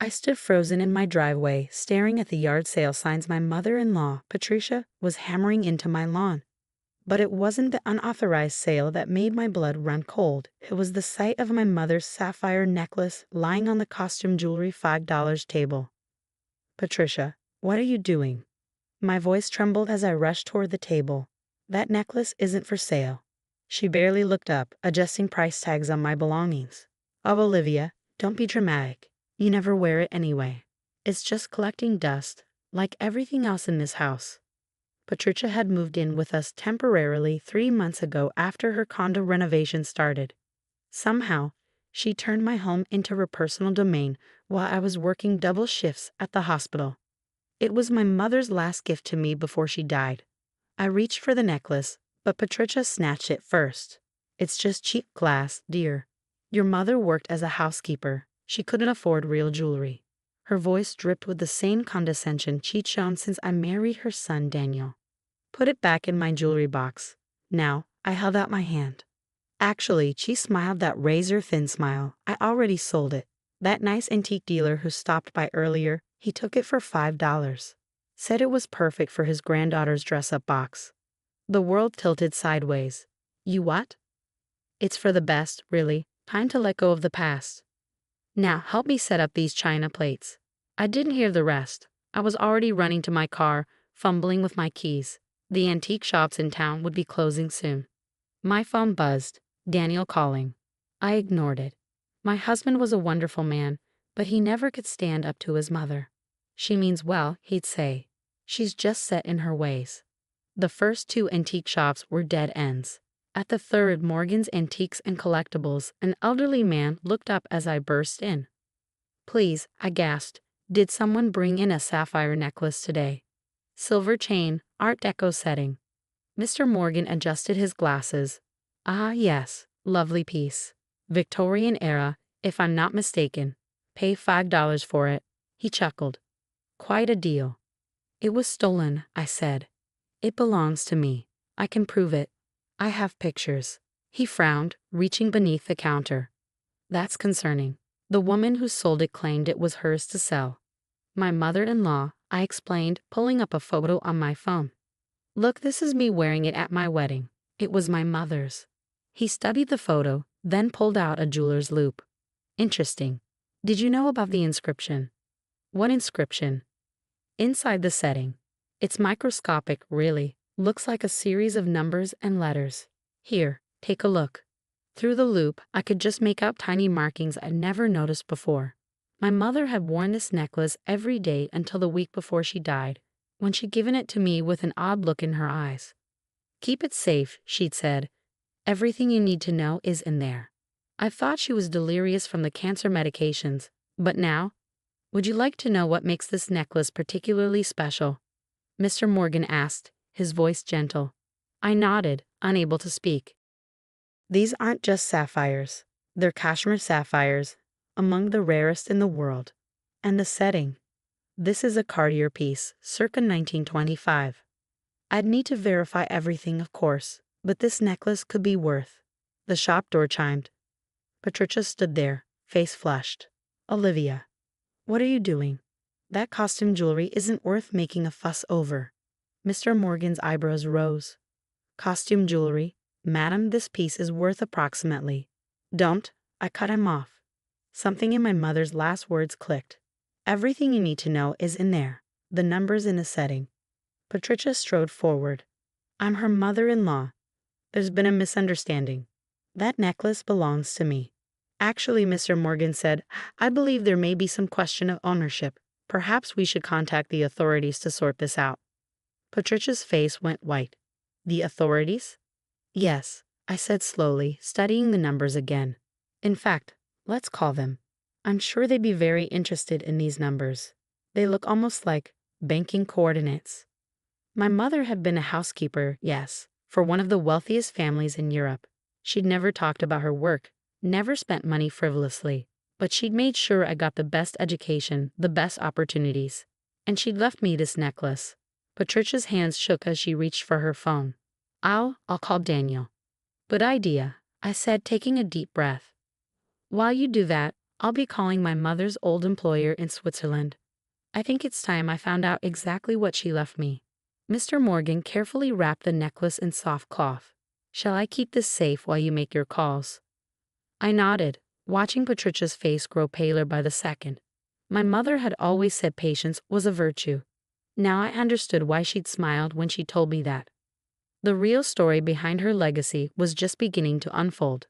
I stood frozen in my driveway, staring at the yard sale signs my mother-in-law, Patricia, was hammering into my lawn. But it wasn't the unauthorized sale that made my blood run cold. It was the sight of my mother's sapphire necklace lying on the costume jewelry $5 table. Patricia, what are you doing? My voice trembled as I rushed toward the table. That necklace isn't for sale. She barely looked up, adjusting price tags on my belongings. Oh, Olivia, don't be dramatic. You never wear it anyway. It's just collecting dust, like everything else in this house. Patricia had moved in with us temporarily 3 months ago after her condo renovation started. Somehow, she turned my home into her personal domain while I was working double shifts at the hospital. It was my mother's last gift to me before she died. I reached for the necklace, but Patricia snatched it first. It's just cheap glass, dear. Your mother worked as a housekeeper. She couldn't afford real jewelry. Her voice dripped with the same condescension she'd shown since I married her son Daniel. Put it back in my jewelry box. Now, I held out my hand. Actually, she smiled that razor-thin smile. I already sold it. That nice antique dealer who stopped by earlier, he took it for $5. Said it was perfect for his granddaughter's dress-up box. The world tilted sideways. You what? It's for the best, really. Time to let go of the past. Now, help me set up these china plates. I didn't hear the rest. I was already running to my car, fumbling with my keys. The antique shops in town would be closing soon. My phone buzzed. Daniel calling. I ignored it. My husband was a wonderful man, but he never could stand up to his mother. She means well, he'd say. She's just set in her ways. The first 2 antique shops were dead ends. At the third, Morgan's Antiques and Collectibles, an elderly man looked up as I burst in. Please, I gasped, did someone bring in a sapphire necklace today? Silver chain, Art Deco setting. Mr. Morgan adjusted his glasses. Ah, yes, lovely piece. Victorian era, if I'm not mistaken. Pay $5 for it. He chuckled. Quite a deal. It was stolen, I said. It belongs to me. I can prove it. I have pictures. He frowned, reaching beneath the counter. That's concerning. The woman who sold it claimed it was hers to sell. My mother-in-law, I explained, pulling up a photo on my phone. Look, this is me wearing it at my wedding. It was my mother's. He studied the photo, then pulled out a jeweler's loupe. Interesting. Did you know about the inscription? What inscription? Inside the setting. It's microscopic, really. Looks like a series of numbers and letters. Here, take a look. Through the loupe, I could just make out tiny markings I'd never noticed before. My mother had worn this necklace every day until the week before she died, when she'd given it to me with an odd look in her eyes. Keep it safe, she'd said. Everything you need to know is in there. I thought she was delirious from the cancer medications, but now, would you like to know what makes this necklace particularly special? Mr. Morgan asked, his voice gentle. I nodded, unable to speak. These aren't just sapphires. They're cashmere sapphires, among the rarest in the world. And the setting. This is a Cartier piece, circa 1925. I'd need to verify everything, of course, but this necklace could be worth. The shop door chimed. Patricia stood there, face flushed. Olivia, what are you doing? That costume jewelry isn't worth making a fuss over. Mr. Morgan's eyebrows rose. Costume jewelry, madam, this piece is worth approximately. Don't, I cut him off. Something in my mother's last words clicked. Everything you need to know is in there, the numbers in the setting. Patricia strode forward. I'm her mother-in-law. There's been a misunderstanding. That necklace belongs to me. Actually, Mr. Morgan said, I believe there may be some question of ownership. Perhaps we should contact the authorities to sort this out. Patricia's face went white. The authorities? Yes, I said slowly, studying the numbers again. In fact, let's call them. I'm sure they'd be very interested in these numbers. They look almost like banking coordinates. My mother had been a housekeeper, yes, for one of the wealthiest families in Europe. She'd never talked about her work, never spent money frivolously, but she'd made sure I got the best education, the best opportunities. And she'd left me this necklace. Patricia's hands shook as she reached for her phone. I'll call Daniel. Good idea, I said, taking a deep breath. While you do that, I'll be calling my mother's old employer in Switzerland. I think it's time I found out exactly what she left me. Mr. Morgan carefully wrapped the necklace in soft cloth. Shall I keep this safe while you make your calls? I nodded, watching Patricia's face grow paler by the second. My mother had always said patience was a virtue. Now I understood why she'd smiled when she told me that. The real story behind her legacy was just beginning to unfold.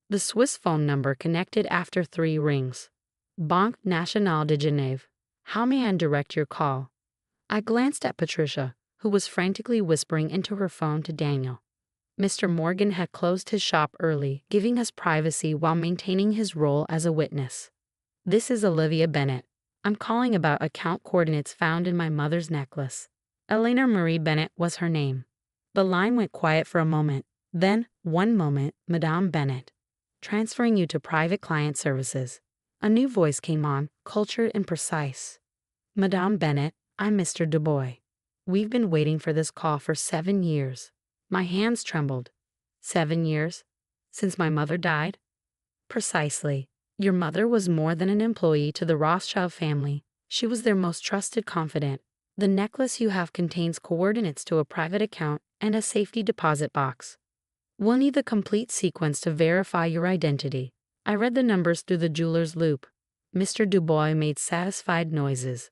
The Swiss phone number connected after 3 rings. Banque Nationale de Genève. How may I direct your call? I glanced at Patricia, who was frantically whispering into her phone to Daniel. Mr. Morgan had closed his shop early, giving us privacy while maintaining his role as a witness. This is Olivia Bennett. I'm calling about account coordinates found in my mother's necklace. Elena Marie Bennett was her name. The line went quiet for a moment. Then, one moment, Madame Bennett. Transferring you to private client services. A new voice came on, cultured and precise. Madame Bennett, I'm Mr. Dubois. We've been waiting for this call for 7 years. My hands trembled. 7 years? Since my mother died? Precisely. Your mother was more than an employee to the Rothschild family. She was their most trusted confidant. The necklace you have contains coordinates to a private account and a safety deposit box. We'll need the complete sequence to verify your identity. I read the numbers through the jeweler's loop. Mr. Dubois made satisfied noises.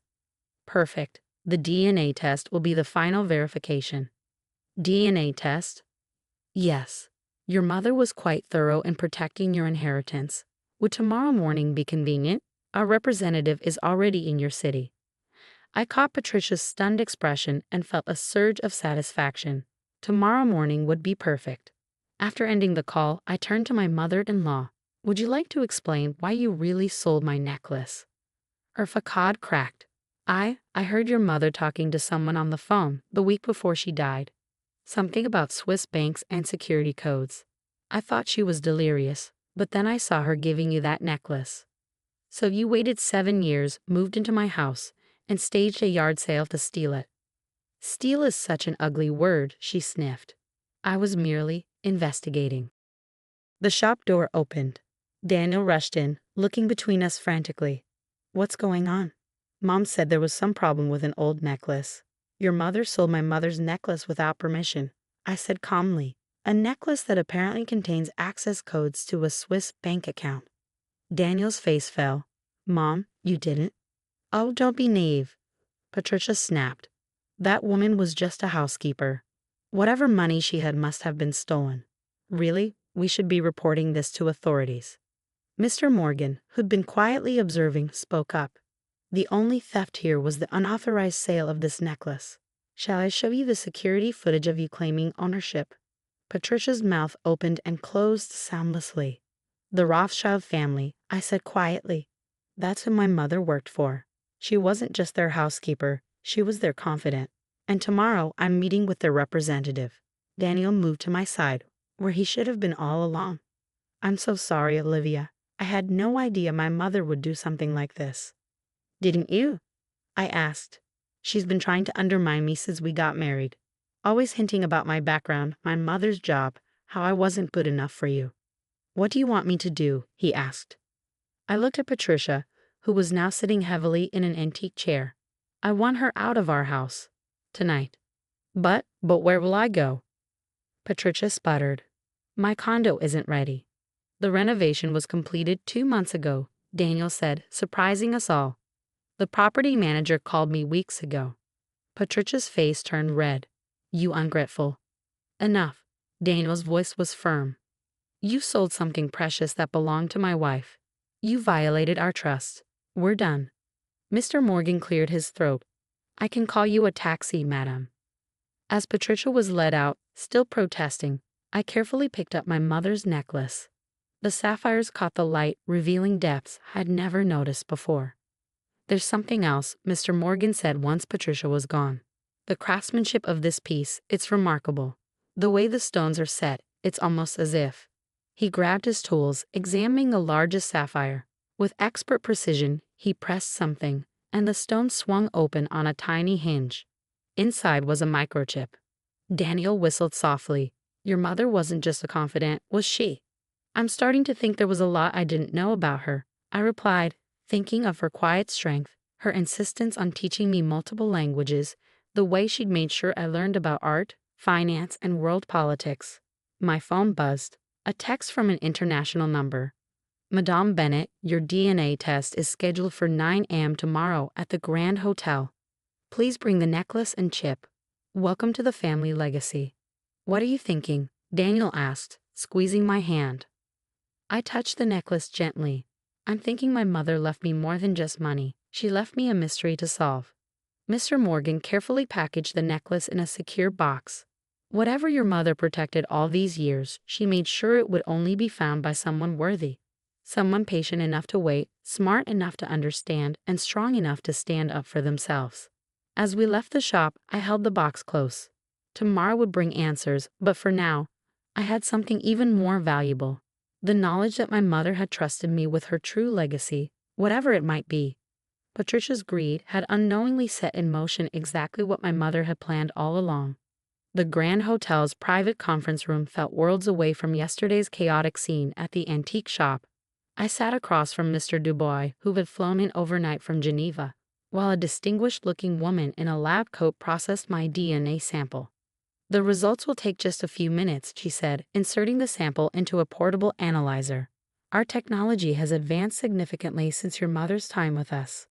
Perfect. The DNA test will be the final verification. DNA test? Yes. Your mother was quite thorough in protecting your inheritance. Would tomorrow morning be convenient? Our representative is already in your city. I caught Patricia's stunned expression and felt a surge of satisfaction. Tomorrow morning would be perfect. After ending the call, I turned to my mother-in-law. Would you like to explain why you really sold my necklace? Her facade cracked. I heard your mother talking to someone on the phone the week before she died. Something about Swiss banks and security codes. I thought she was delirious, but then I saw her giving you that necklace. So you waited 7 years, moved into my house, and staged a yard sale to steal it. Steal is such an ugly word, she sniffed. I was merely investigating. The shop door opened. Daniel rushed in, looking between us frantically. What's going on? Mom said there was some problem with an old necklace. Your mother sold my mother's necklace without permission, I said calmly. A necklace that apparently contains access codes to a Swiss bank account. Daniel's face fell. Mom, you didn't? Oh, don't be naive. Patricia snapped. That woman was just a housekeeper. Whatever money she had must have been stolen. Really, we should be reporting this to authorities. Mr. Morgan, who'd been quietly observing, spoke up. The only theft here was the unauthorized sale of this necklace. Shall I show you the security footage of you claiming ownership? Patricia's mouth opened and closed soundlessly. The Rothschild family, I said quietly. That's who my mother worked for. She wasn't just their housekeeper, she was their confidant. And tomorrow I'm meeting with their representative. Daniel moved to my side, where he should have been all along. I'm so sorry, Olivia. I had no idea my mother would do something like this. Didn't you? I asked. She's been trying to undermine me since we got married. Always hinting about my background, my mother's job, how I wasn't good enough for you. What do you want me to do? He asked. I looked at Patricia, who was now sitting heavily in an antique chair. I want her out of our house. Tonight. But where will I go? Patricia sputtered. My condo isn't ready. The renovation was completed 2 months ago, Daniel said, surprising us all. The property manager called me weeks ago. Patricia's face turned red. You ungrateful. Enough. Daniel's voice was firm. You sold something precious that belonged to my wife. You violated our trust. We're done. Mr. Morgan cleared his throat. I can call you a taxi, madam. As Patricia was led out, still protesting, I carefully picked up my mother's necklace. The sapphires caught the light, revealing depths I'd never noticed before. There's something else, Mr. Morgan said once Patricia was gone. The craftsmanship of this piece, it's remarkable. The way the stones are set, it's almost as if. He grabbed his tools, examining the largest sapphire. With expert precision, he pressed something, and the stone swung open on a tiny hinge. Inside was a microchip. Daniel whistled softly. Your mother wasn't just a confidant, was she? I'm starting to think there was a lot I didn't know about her. I replied, thinking of her quiet strength, her insistence on teaching me multiple languages, the way she'd made sure I learned about art, finance, and world politics. My phone buzzed. A text from an international number. Madame Bennett, your DNA test is scheduled for 9 a.m. tomorrow at the Grand Hotel. Please bring the necklace and chip. Welcome to the family legacy. What are you thinking? Daniel asked, squeezing my hand. I touched the necklace gently. I'm thinking my mother left me more than just money. She left me a mystery to solve. Mr. Morgan carefully packaged the necklace in a secure box. Whatever your mother protected all these years, she made sure it would only be found by someone worthy. Someone patient enough to wait, smart enough to understand, and strong enough to stand up for themselves. As we left the shop, I held the box close. Tomorrow would bring answers, but for now, I had something even more valuable. The knowledge that my mother had trusted me with her true legacy, whatever it might be. Patricia's greed had unknowingly set in motion exactly what my mother had planned all along. The Grand Hotel's private conference room felt worlds away from yesterday's chaotic scene at the antique shop. I sat across from Mr. Dubois, who had flown in overnight from Geneva, while a distinguished-looking woman in a lab coat processed my DNA sample. The results will take just a few minutes, she said, inserting the sample into a portable analyzer. Our technology has advanced significantly since your mother's time with us.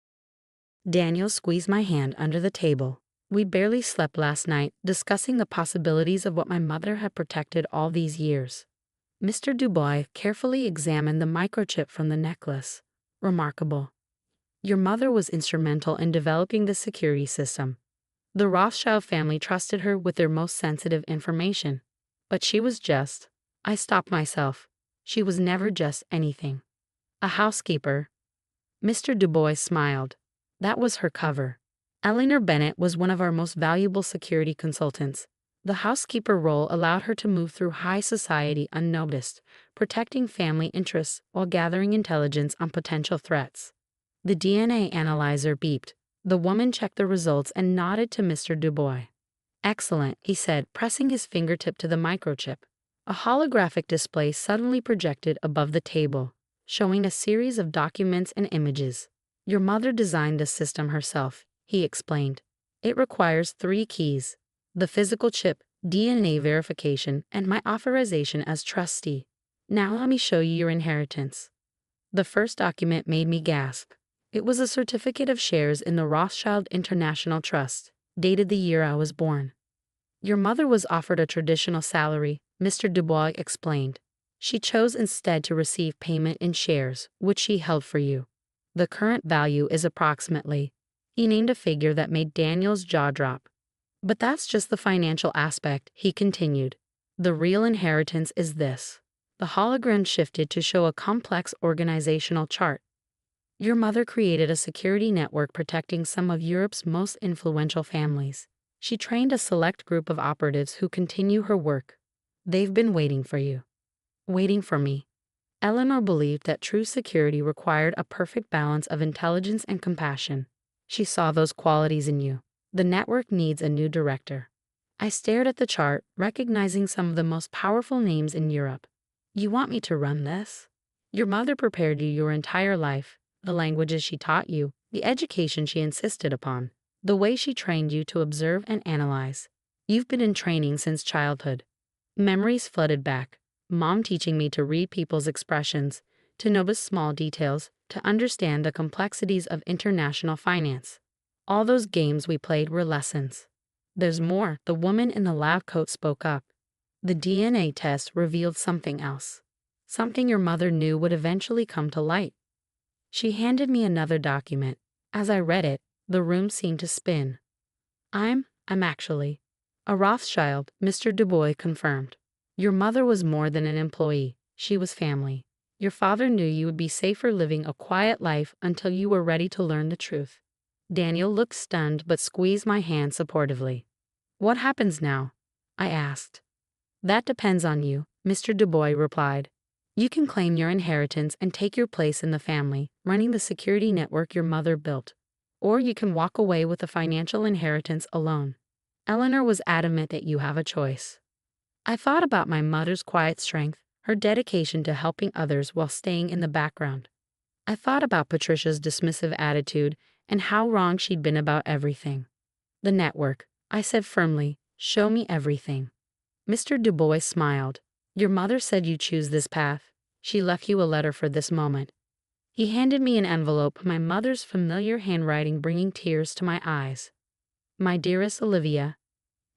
Daniel squeezed my hand under the table. We barely slept last night, discussing the possibilities of what my mother had protected all these years. Mr. Dubois carefully examined the microchip from the necklace. Remarkable. Your mother was instrumental in developing the security system. The Rothschild family trusted her with their most sensitive information. But she was just. I stopped myself. She was never just anything. A housekeeper. Mr. Dubois smiled. That was her cover. Eleanor Bennett was one of our most valuable security consultants. The housekeeper role allowed her to move through high society unnoticed, protecting family interests while gathering intelligence on potential threats. The DNA analyzer beeped. The woman checked the results and nodded to Mr. Dubois. Excellent, he said, pressing his fingertip to the microchip. A holographic display suddenly projected above the table, showing a series of documents and images. Your mother designed this system herself, he explained. It requires 3 keys: the physical chip, DNA verification, and my authorization as trustee. Now let me show you your inheritance. The first document made me gasp. It was a certificate of shares in the Rothschild International Trust, dated the year I was born. Your mother was offered a traditional salary, Mr. Dubois explained. She chose instead to receive payment in shares, which she held for you. The current value is approximately. He named a figure that made Daniel's jaw drop. But that's just the financial aspect, he continued. The real inheritance is this. The hologram shifted to show a complex organizational chart. Your mother created a security network protecting some of Europe's most influential families. She trained a select group of operatives who continue her work. They've been waiting for you. Waiting for me. Eleanor believed that true security required a perfect balance of intelligence and compassion. She saw those qualities in you. The network needs a new director. I stared at the chart, recognizing some of the most powerful names in Europe. You want me to run this? Your mother prepared you your entire life, the languages she taught you, the education she insisted upon, the way she trained you to observe and analyze. You've been in training since childhood. Memories flooded back. Mom teaching me to read people's expressions, to notice small details, to understand the complexities of international finance. All those games we played were lessons. There's more, the woman in the lab coat spoke up. The DNA test revealed something else. Something your mother knew would eventually come to light. She handed me another document. As I read it, the room seemed to spin. I'm actually a Rothschild, Mr. Dubois confirmed. Your mother was more than an employee, she was family. Your father knew you would be safer living a quiet life until you were ready to learn the truth. Daniel looked stunned but squeezed my hand supportively. What happens now? I asked. That depends on you, Mr. Dubois replied. You can claim your inheritance and take your place in the family, running the security network your mother built. Or you can walk away with the financial inheritance alone. Eleanor was adamant that you have a choice. I thought about my mother's quiet strength, her dedication to helping others while staying in the background. I thought about Patricia's dismissive attitude and how wrong she'd been about everything. The network, I said firmly, show me everything. Mr. Du Bois smiled. Your mother said you choose this path. She left you a letter for this moment. He handed me an envelope, my mother's familiar handwriting bringing tears to my eyes. My dearest Olivia,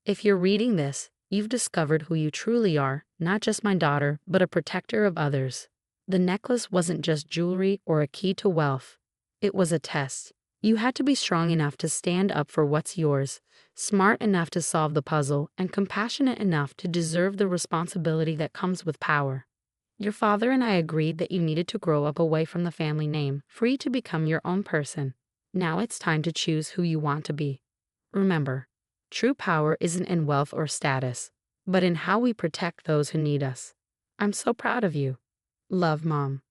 if you're reading this, you've discovered who you truly are, not just my daughter, but a protector of others. The necklace wasn't just jewelry or a key to wealth. It was a test. You had to be strong enough to stand up for what's yours, smart enough to solve the puzzle, and compassionate enough to deserve the responsibility that comes with power. Your father and I agreed that you needed to grow up away from the family name, free to become your own person. Now it's time to choose who you want to be. Remember, true power isn't in wealth or status, but in how we protect those who need us. I'm so proud of you. Love, Mom.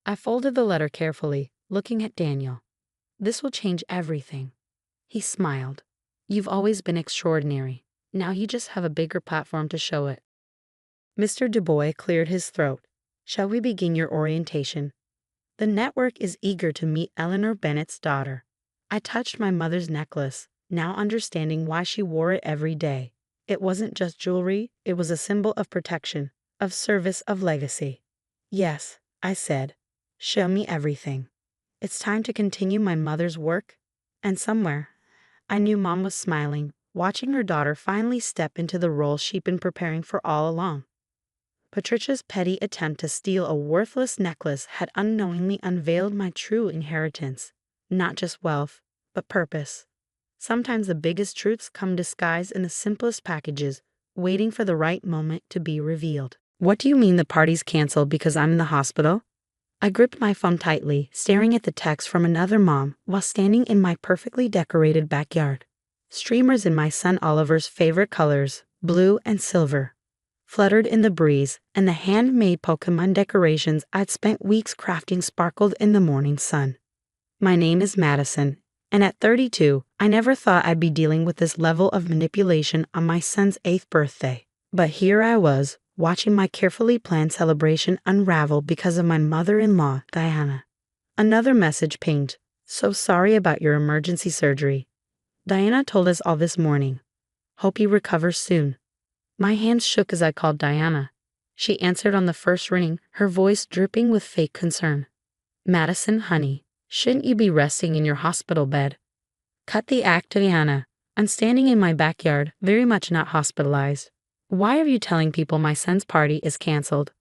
I folded the letter carefully, looking at Daniel. This will change everything. He smiled. You've always been extraordinary. Now you just have a bigger platform to show it. Mr. Du Bois cleared his throat. Shall we begin your orientation? The network is eager to meet Eleanor Bennett's daughter. I touched my mother's necklace, now understanding why she wore it every day. It wasn't just jewelry, it was a symbol of protection, of service, of legacy. Yes, I said. Show me everything. It's time to continue my mother's work. And somewhere, I knew Mom was smiling, watching her daughter finally step into the role she'd been preparing for all along. Patricia's petty attempt to steal a worthless necklace had unknowingly unveiled my true inheritance. Not just wealth, but purpose. Sometimes the biggest truths come disguised in the simplest packages, waiting for the right moment to be revealed. What do you mean the party's canceled because I'm in the hospital? I gripped my phone tightly, staring at the text from another mom while standing in my perfectly decorated backyard. Streamers in my son Oliver's favorite colors, blue and silver, fluttered in the breeze, and the handmade Pokemon decorations I'd spent weeks crafting sparkled in the morning sun. My name is Madison, and at 32, I never thought I'd be dealing with this level of manipulation on my son's 8th birthday. But here I was, watching my carefully planned celebration unravel because of my mother-in-law, Diana. Another message pinged. So sorry about your emergency surgery. Diana told us all this morning. Hope you recover soon. My hands shook as I called Diana. She answered on the first ring, her voice dripping with fake concern. Madison, honey, shouldn't you be resting in your hospital bed? Cut the act, Diana. I'm standing in my backyard, very much not hospitalized. Why are you telling people my son's party is canceled?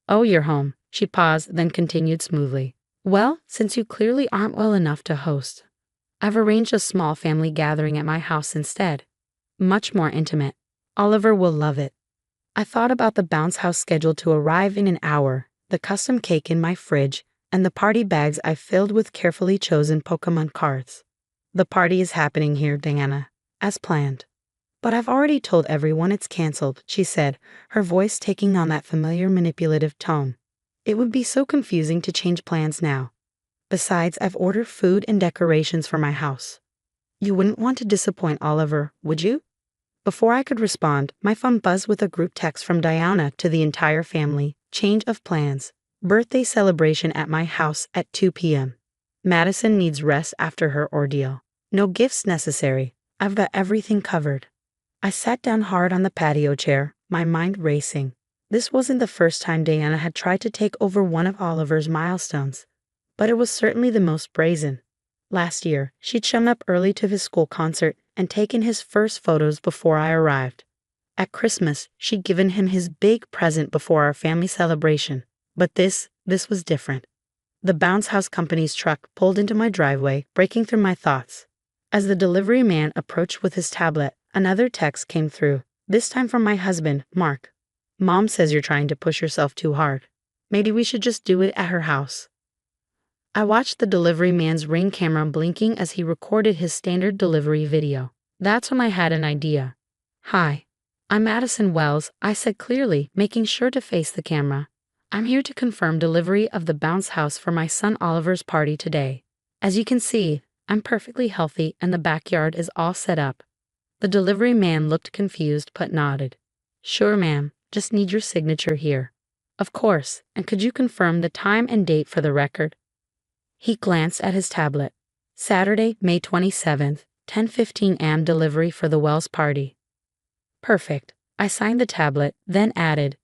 Oh, you're home. She paused, then continued smoothly. Well, since you clearly aren't well enough to host, I've arranged a small family gathering at my house instead. Much more intimate. Oliver will love it. I thought about the bounce house scheduled to arrive in an hour, the custom cake in my fridge, and the party bags I filled with carefully chosen Pokemon cards. The party is happening here, Diana, as planned. But I've already told everyone it's canceled, she said, her voice taking on that familiar manipulative tone. It would be so confusing to change plans now. Besides, I've ordered food and decorations for my house. You wouldn't want to disappoint Oliver, would you? Before I could respond, my phone buzzed with a group text from Diana to the entire family. Change of plans. Birthday celebration at my house at 2 p.m. Madison needs rest after her ordeal. No gifts necessary. I've got everything covered. I sat down hard on the patio chair, my mind racing. This wasn't the first time Diana had tried to take over one of Oliver's milestones, but it was certainly the most brazen. Last year, she'd shown up early to his school concert and taken his first photos before I arrived. At Christmas, she'd given him his big present before our family celebration. But this was different. The bounce house company's truck pulled into my driveway, breaking through my thoughts. As the delivery man approached with his tablet, another text came through, this time from my husband, Mark. Mom says you're trying to push yourself too hard. Maybe we should just do it at her house. I watched the delivery man's Ring camera blinking as he recorded his standard delivery video. That's when I had an idea. Hi, I'm Madison Wells, I said clearly, making sure to face the camera. I'm here to confirm delivery of the bounce house for my son Oliver's party today. As you can see, I'm perfectly healthy and the backyard is all set up. The delivery man looked confused but nodded. Sure, ma'am, just need your signature here. Of course, and could you confirm the time and date for the record? He glanced at his tablet. Saturday, May 27th, 10:15 a.m. delivery for the Wells party. Perfect. I signed the tablet, then added,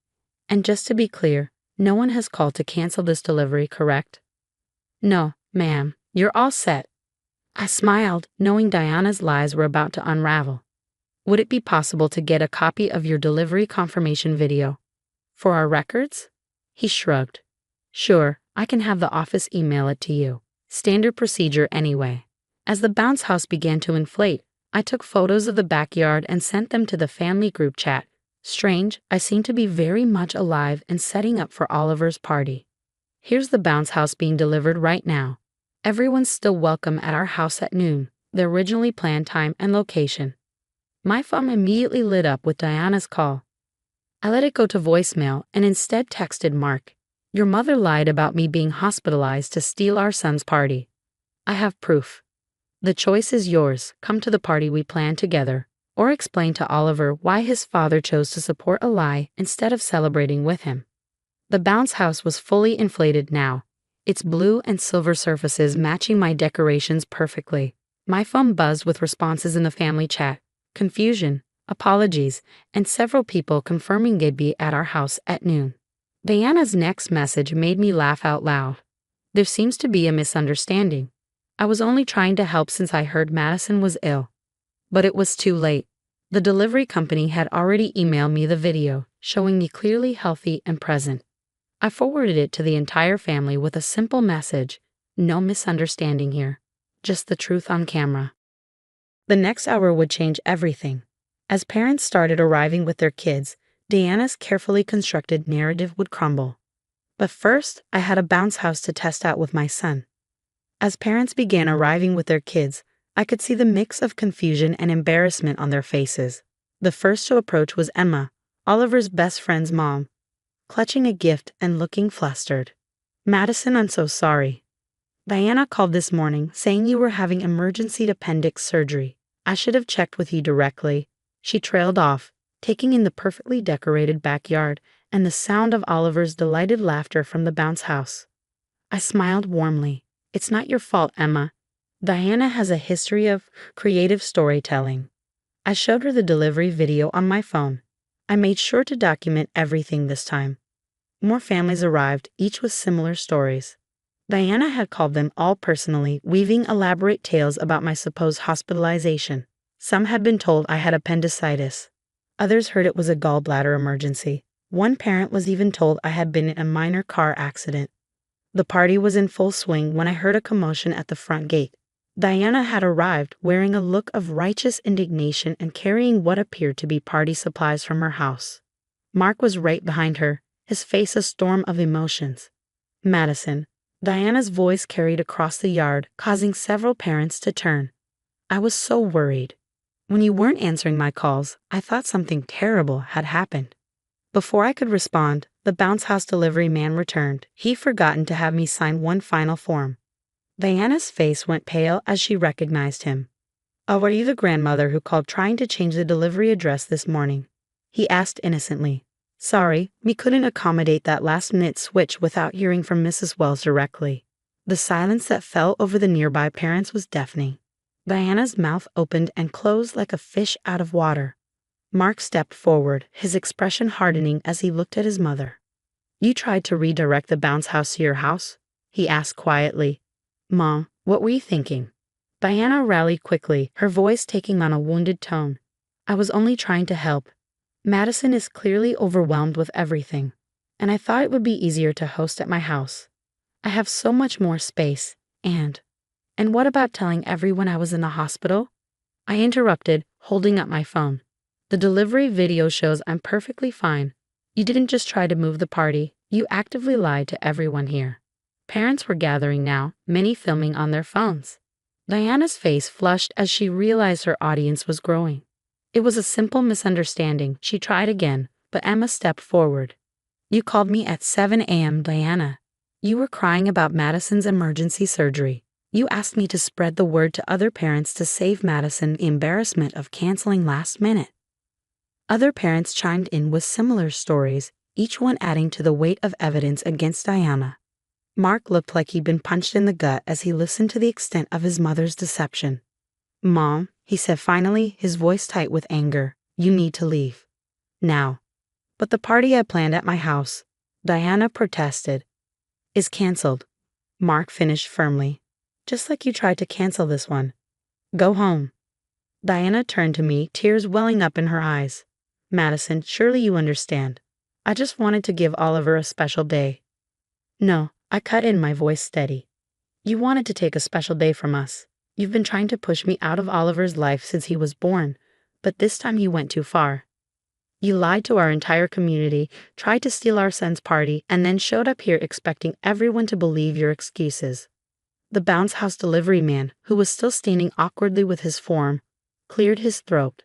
and just to be clear, no one has called to cancel this delivery, correct? No, ma'am, you're all set. I smiled, knowing Diana's lies were about to unravel. Would it be possible to get a copy of your delivery confirmation video? For our records? He shrugged. Sure, I can have the office email it to you. Standard procedure anyway. As the bounce house began to inflate, I took photos of the backyard and sent them to the family group chat. Strange, I seem to be very much alive and setting up for Oliver's party. Here's the bounce house being delivered right now. Everyone's still welcome at our house at noon, the originally planned time and location. My phone immediately lit up with Diana's call. I let it go to voicemail and instead texted Mark. Your mother lied about me being hospitalized to steal our son's party. I have proof. The choice is yours. Come to the party we planned together, or explain to Oliver why his father chose to support a lie instead of celebrating with him. The bounce house was fully inflated now, its blue and silver surfaces matching my decorations perfectly. My phone buzzed with responses in the family chat, confusion, apologies, and several people confirming they'd be at our house at noon. Diana's next message made me laugh out loud. There seems to be a misunderstanding. I was only trying to help since I heard Madison was ill. But it was too late. The delivery company had already emailed me the video, showing me clearly healthy and present. I forwarded it to the entire family with a simple message: no misunderstanding here. Just the truth on camera. The next hour would change everything. As parents started arriving with their kids, Diana's carefully constructed narrative would crumble. But first, I had a bounce house to test out with my son. As parents began arriving with their kids, I could see the mix of confusion and embarrassment on their faces. The first to approach was Emma, Oliver's best friend's mom, clutching a gift and looking flustered. Madison, I'm so sorry. Diana called this morning saying you were having emergency appendix surgery. I should have checked with you directly. She trailed off, taking in the perfectly decorated backyard and the sound of Oliver's delighted laughter from the bounce house. I smiled warmly. It's not your fault, Emma. Diana has a history of creative storytelling. I showed her the delivery video on my phone. I made sure to document everything this time. More families arrived, each with similar stories. Diana had called them all personally, weaving elaborate tales about my supposed hospitalization. Some had been told I had appendicitis. Others heard it was a gallbladder emergency. One parent was even told I had been in a minor car accident. The party was in full swing when I heard a commotion at the front gate. Diana had arrived wearing a look of righteous indignation and carrying what appeared to be party supplies from her house. Mark was right behind her, his face a storm of emotions. Madison. Diana's voice carried across the yard, causing several parents to turn. I was so worried. When you weren't answering my calls, I thought something terrible had happened. Before I could respond, the bounce house delivery man returned. He'd forgotten to have me sign one final form. Diana's face went pale as she recognized him. Oh, are you the grandmother who called trying to change the delivery address this morning? He asked innocently. Sorry, we couldn't accommodate that last-minute switch without hearing from Mrs. Wells directly. The silence that fell over the nearby parents was deafening. Diana's mouth opened and closed like a fish out of water. Mark stepped forward, his expression hardening as he looked at his mother. You tried to redirect the bounce house to your house? He asked quietly. Mom, what were you thinking? Diana rallied quickly, her voice taking on a wounded tone. I was only trying to help. Madison is clearly overwhelmed with everything, and I thought it would be easier to host at my house. I have so much more space, and what about telling everyone I was in the hospital? I interrupted, holding up my phone. The delivery video shows I'm perfectly fine. You didn't just try to move the party, you actively lied to everyone here. Parents were gathering now, many filming on their phones. Diana's face flushed as she realized her audience was growing. It was a simple misunderstanding. She tried again, but Emma stepped forward. You called me at 7 a.m., Diana. You were crying about Madison's emergency surgery. You asked me to spread the word to other parents to save Madison the embarrassment of canceling last minute. Other parents chimed in with similar stories, each one adding to the weight of evidence against Diana. Mark looked like he'd been punched in the gut as he listened to the extent of his mother's deception. "Mom," he said finally, his voice tight with anger, "you need to leave. Now." "But the party I planned at my house," Diana protested, "is canceled." Mark finished firmly. "Just like you tried to cancel this one. Go home." Diana turned to me, tears welling up in her eyes. "Madison, surely you understand. I just wanted to give Oliver a special day." "No," I cut in, my voice steady. "You wanted to take a special day from us. You've been trying to push me out of Oliver's life since he was born, but this time you went too far. You lied to our entire community, tried to steal our son's party, and then showed up here expecting everyone to believe your excuses." The bounce house delivery man, who was still standing awkwardly with his form, cleared his throat.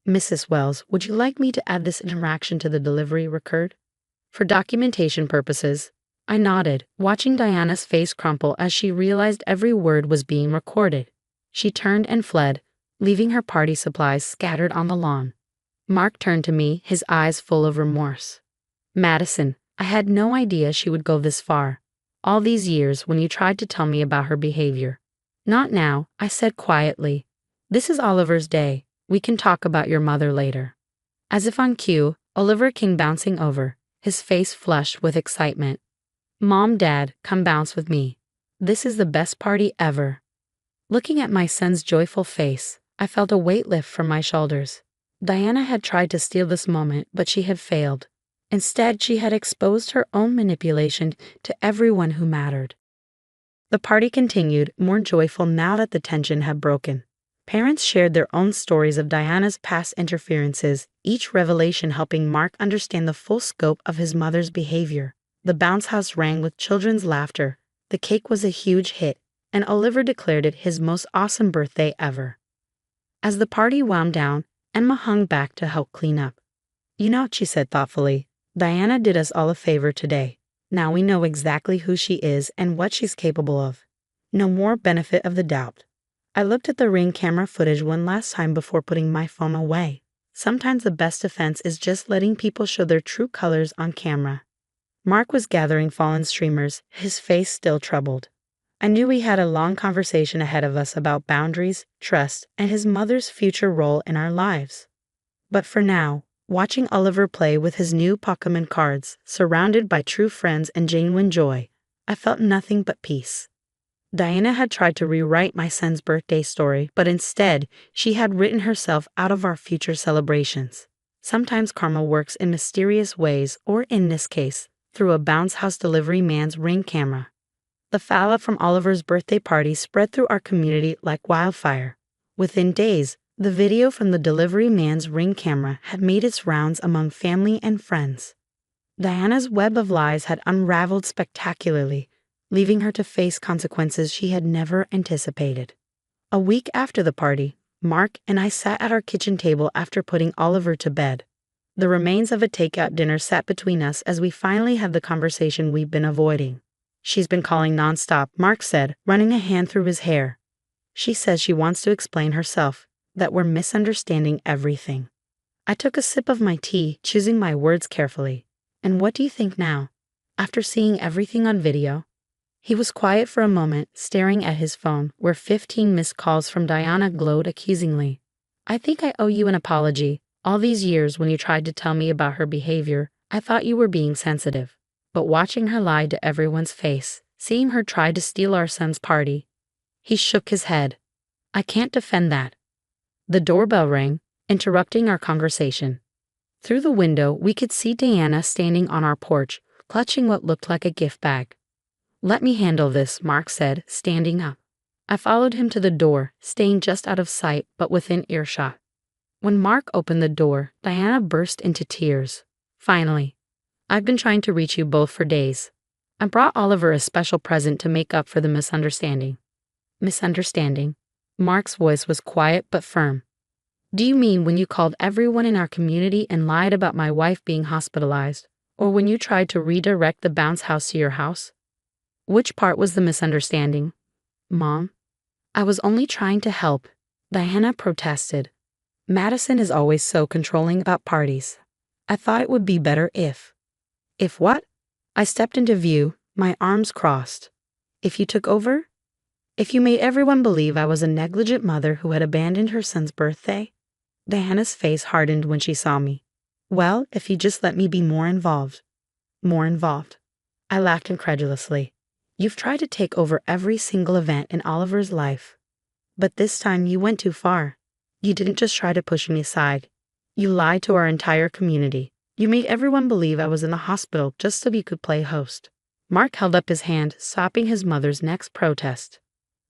"Mrs. Wells, would you like me to add this interaction to the delivery record?" "For documentation purposes." I nodded, watching Diana's face crumple as she realized every word was being recorded. She turned and fled, leaving her party supplies scattered on the lawn. Mark turned to me, his eyes full of remorse. "Madison, I had no idea she would go this far. All these years when you tried to tell me about her behavior." "Not now," I said quietly. "This is Oliver's day. We can talk about your mother later." As if on cue, Oliver came bouncing over, his face flushed with excitement. "Mom, Dad, come bounce with me. This is the best party ever." Looking at my son's joyful face, I felt a weight lift from my shoulders. Diana had tried to steal this moment, but she had failed. Instead, she had exposed her own manipulation to everyone who mattered. The party continued, more joyful now that the tension had broken. Parents shared their own stories of Diana's past interferences, each revelation helping Mark understand the full scope of his mother's behavior. The bounce house rang with children's laughter. The cake was a huge hit, and Oliver declared it his most awesome birthday ever. As the party wound down, Emma hung back to help clean up. "You know," she said thoughtfully, "Diana did us all a favor today. Now we know exactly who she is and what she's capable of. No more benefit of the doubt." I looked at the Ring camera footage one last time before putting my phone away. Sometimes the best defense is just letting people show their true colors on camera. Mark was gathering fallen streamers, his face still troubled. I knew we had a long conversation ahead of us about boundaries, trust, and his mother's future role in our lives. But for now, watching Oliver play with his new Pokémon cards, surrounded by true friends and genuine joy, I felt nothing but peace. Diana had tried to rewrite my son's birthday story, but instead, she had written herself out of our future celebrations. Sometimes karma works in mysterious ways, or in this case, through a bounce house delivery man's Ring camera. The fallout from Oliver's birthday party spread through our community like wildfire. Within days, the video from the delivery man's Ring camera had made its rounds among family and friends. Diana's web of lies had unraveled spectacularly, leaving her to face consequences she had never anticipated. A week after the party, Mark and I sat at our kitchen table after putting Oliver to bed. The remains of a takeout dinner sat between us as we finally had the conversation we've been avoiding. "She's been calling nonstop," Mark said, running a hand through his hair. "She says she wants to explain herself, that we're misunderstanding everything." I took a sip of my tea, choosing my words carefully. "And what do you think now, after seeing everything on video?" He was quiet for a moment, staring at his phone, where 15 missed calls from Diana glowed accusingly. "I think I owe you an apology. All these years when you tried to tell me about her behavior, I thought you were being sensitive. But watching her lie to everyone's face, seeing her try to steal our son's party..." He shook his head. "I can't defend that." The doorbell rang, interrupting our conversation. Through the window, we could see Diana standing on our porch, clutching what looked like a gift bag. "Let me handle this," Mark said, standing up. I followed him to the door, staying just out of sight but within earshot. When Mark opened the door, Diana burst into tears. "Finally. I've been trying to reach you both for days. I brought Oliver a special present to make up for the misunderstanding." "Misunderstanding?" Mark's voice was quiet but firm. "Do you mean when you called everyone in our community and lied about my wife being hospitalized, or when you tried to redirect the bounce house to your house? Which part was the misunderstanding?" "Mom, I was only trying to help," Diana protested. "Madison is always so controlling about parties. I thought it would be better if..." "If what?" I stepped into view, My arms crossed. If you took over? If you made everyone believe I was a negligent mother who had abandoned her son's birthday? Diana's face hardened when she saw me. Well, if you just let me be more involved. More involved. I laughed incredulously. You've tried to take over every single event in Oliver's life. But this time you went too far. You didn't just try to push me aside. You lied to our entire community. You made everyone believe I was in the hospital just so you could play host. Mark held up his hand, stopping his mother's next protest.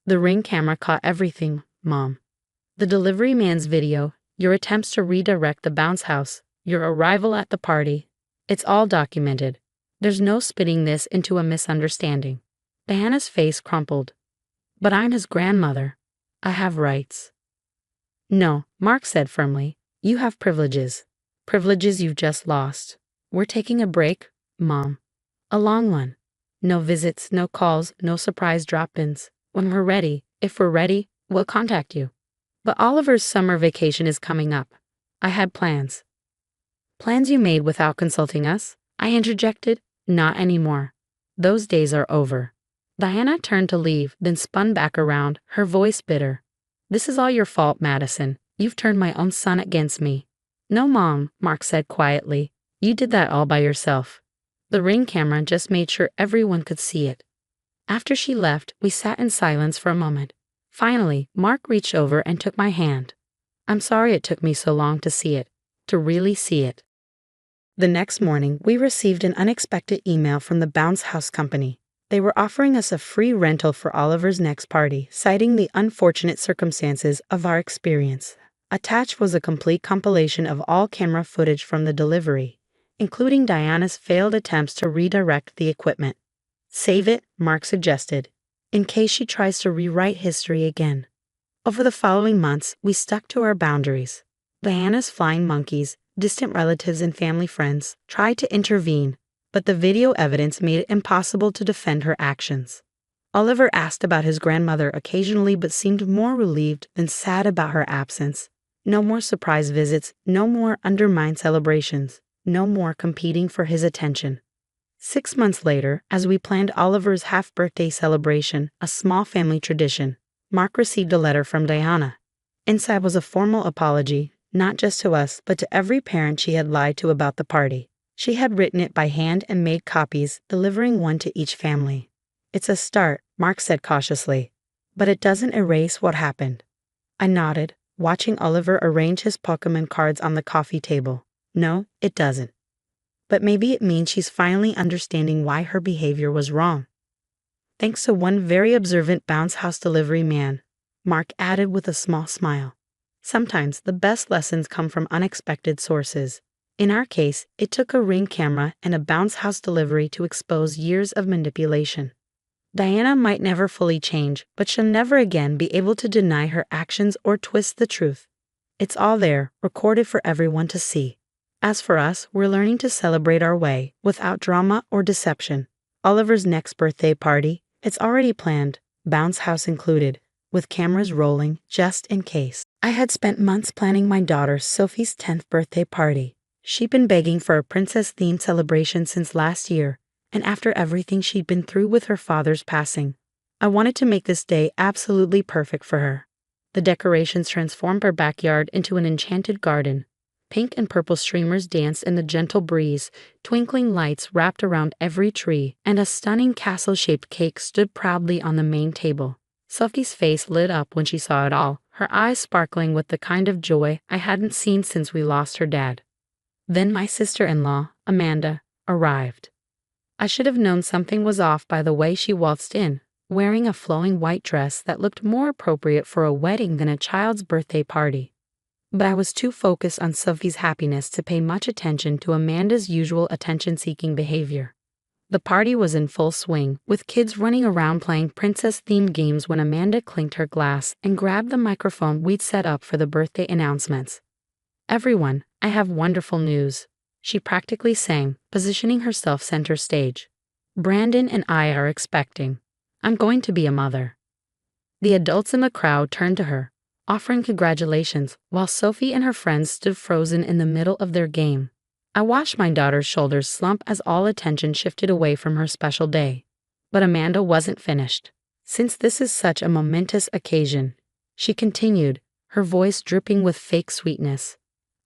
The Ring camera caught everything, Mom. The delivery man's video, your attempts to redirect the bounce house, your arrival at the party. It's all documented. There's no spinning this into a misunderstanding. Diana's face crumpled. But I'm his grandmother. I have rights. No, Mark said firmly. You have privileges. Privileges you've just lost. We're taking a break, Mom. A long one. No visits, no calls, no surprise drop-ins. When we're ready, if we're ready, we'll contact you. But Oliver's summer vacation is coming up. I had plans. Plans you made without consulting us? I interjected. Not anymore. Those days are over. Diana turned to leave, then spun back around, her voice bitter. This is all your fault, Madison. You've turned my own son against me. No, Mom, Mark said quietly. You did that all by yourself. The Ring camera just made sure everyone could see it. After she left, we sat in silence for a moment. Finally, Mark reached over and took my hand. I'm sorry it took me so long to see it, to really see it. The next morning, we received an unexpected email from the bounce house company. They were offering us a free rental for Oliver's next party, citing the unfortunate circumstances of our experience. Attached was a complete compilation of all camera footage from the delivery, including Diana's failed attempts to redirect the equipment. Save it, Mark suggested, in case she tries to rewrite history again. Over the following months, we stuck to our boundaries. Diana's flying monkeys, distant relatives and family friends, tried to intervene, but the video evidence made it impossible to defend her actions. Oliver asked about his grandmother occasionally but seemed more relieved than sad about her absence. No more surprise visits, no more undermined celebrations, no more competing for his attention. 6 months later, as we planned Oliver's half-birthday celebration, a small family tradition, Mark received a letter from Diana. Inside was a formal apology, not just to us, but to every parent she had lied to about the party. She had written it by hand and made copies, delivering one to each family. It's a start, Mark said cautiously, but it doesn't erase what happened. I nodded, watching Oliver arrange his Pokemon cards on the coffee table. No, it doesn't. But maybe it means she's finally understanding why her behavior was wrong. Thanks to one very observant bounce house delivery man, Mark added with a small smile. Sometimes the best lessons come from unexpected sources. In our case, it took a Ring camera and a bounce house delivery to expose years of manipulation. Diana might never fully change, but she'll never again be able to deny her actions or twist the truth. It's all there, recorded for everyone to see. As for us, we're learning to celebrate our way, without drama or deception. Oliver's next birthday party, it's already planned, bounce house included, with cameras rolling just in case. I had spent months planning my daughter Sophie's 10th birthday party. She'd been begging for a princess-themed celebration since last year, and after everything she'd been through with her father's passing, I wanted to make this day absolutely perfect for her. The decorations transformed our backyard into an enchanted garden. Pink and purple streamers danced in the gentle breeze, twinkling lights wrapped around every tree, and a stunning castle-shaped cake stood proudly on the main table. Sophie's face lit up when she saw it all, her eyes sparkling with the kind of joy I hadn't seen since we lost her dad. Then my sister-in-law, Amanda, arrived. I should have known something was off by the way she waltzed in, wearing a flowing white dress that looked more appropriate for a wedding than a child's birthday party. But I was too focused on Sophie's happiness to pay much attention to Amanda's usual attention-seeking behavior. The party was in full swing, with kids running around playing princess-themed games when Amanda clinked her glass and grabbed the microphone we'd set up for the birthday announcements. Everyone, I have wonderful news, she practically sang, positioning herself center stage. Brandon and I are expecting. I'm going to be a mother. The adults in the crowd turned to her, offering congratulations, while Sophie and her friends stood frozen in the middle of their game. I watched my daughter's shoulders slump as all attention shifted away from her special day. But Amanda wasn't finished. Since this is such a momentous occasion, she continued, her voice dripping with fake sweetness,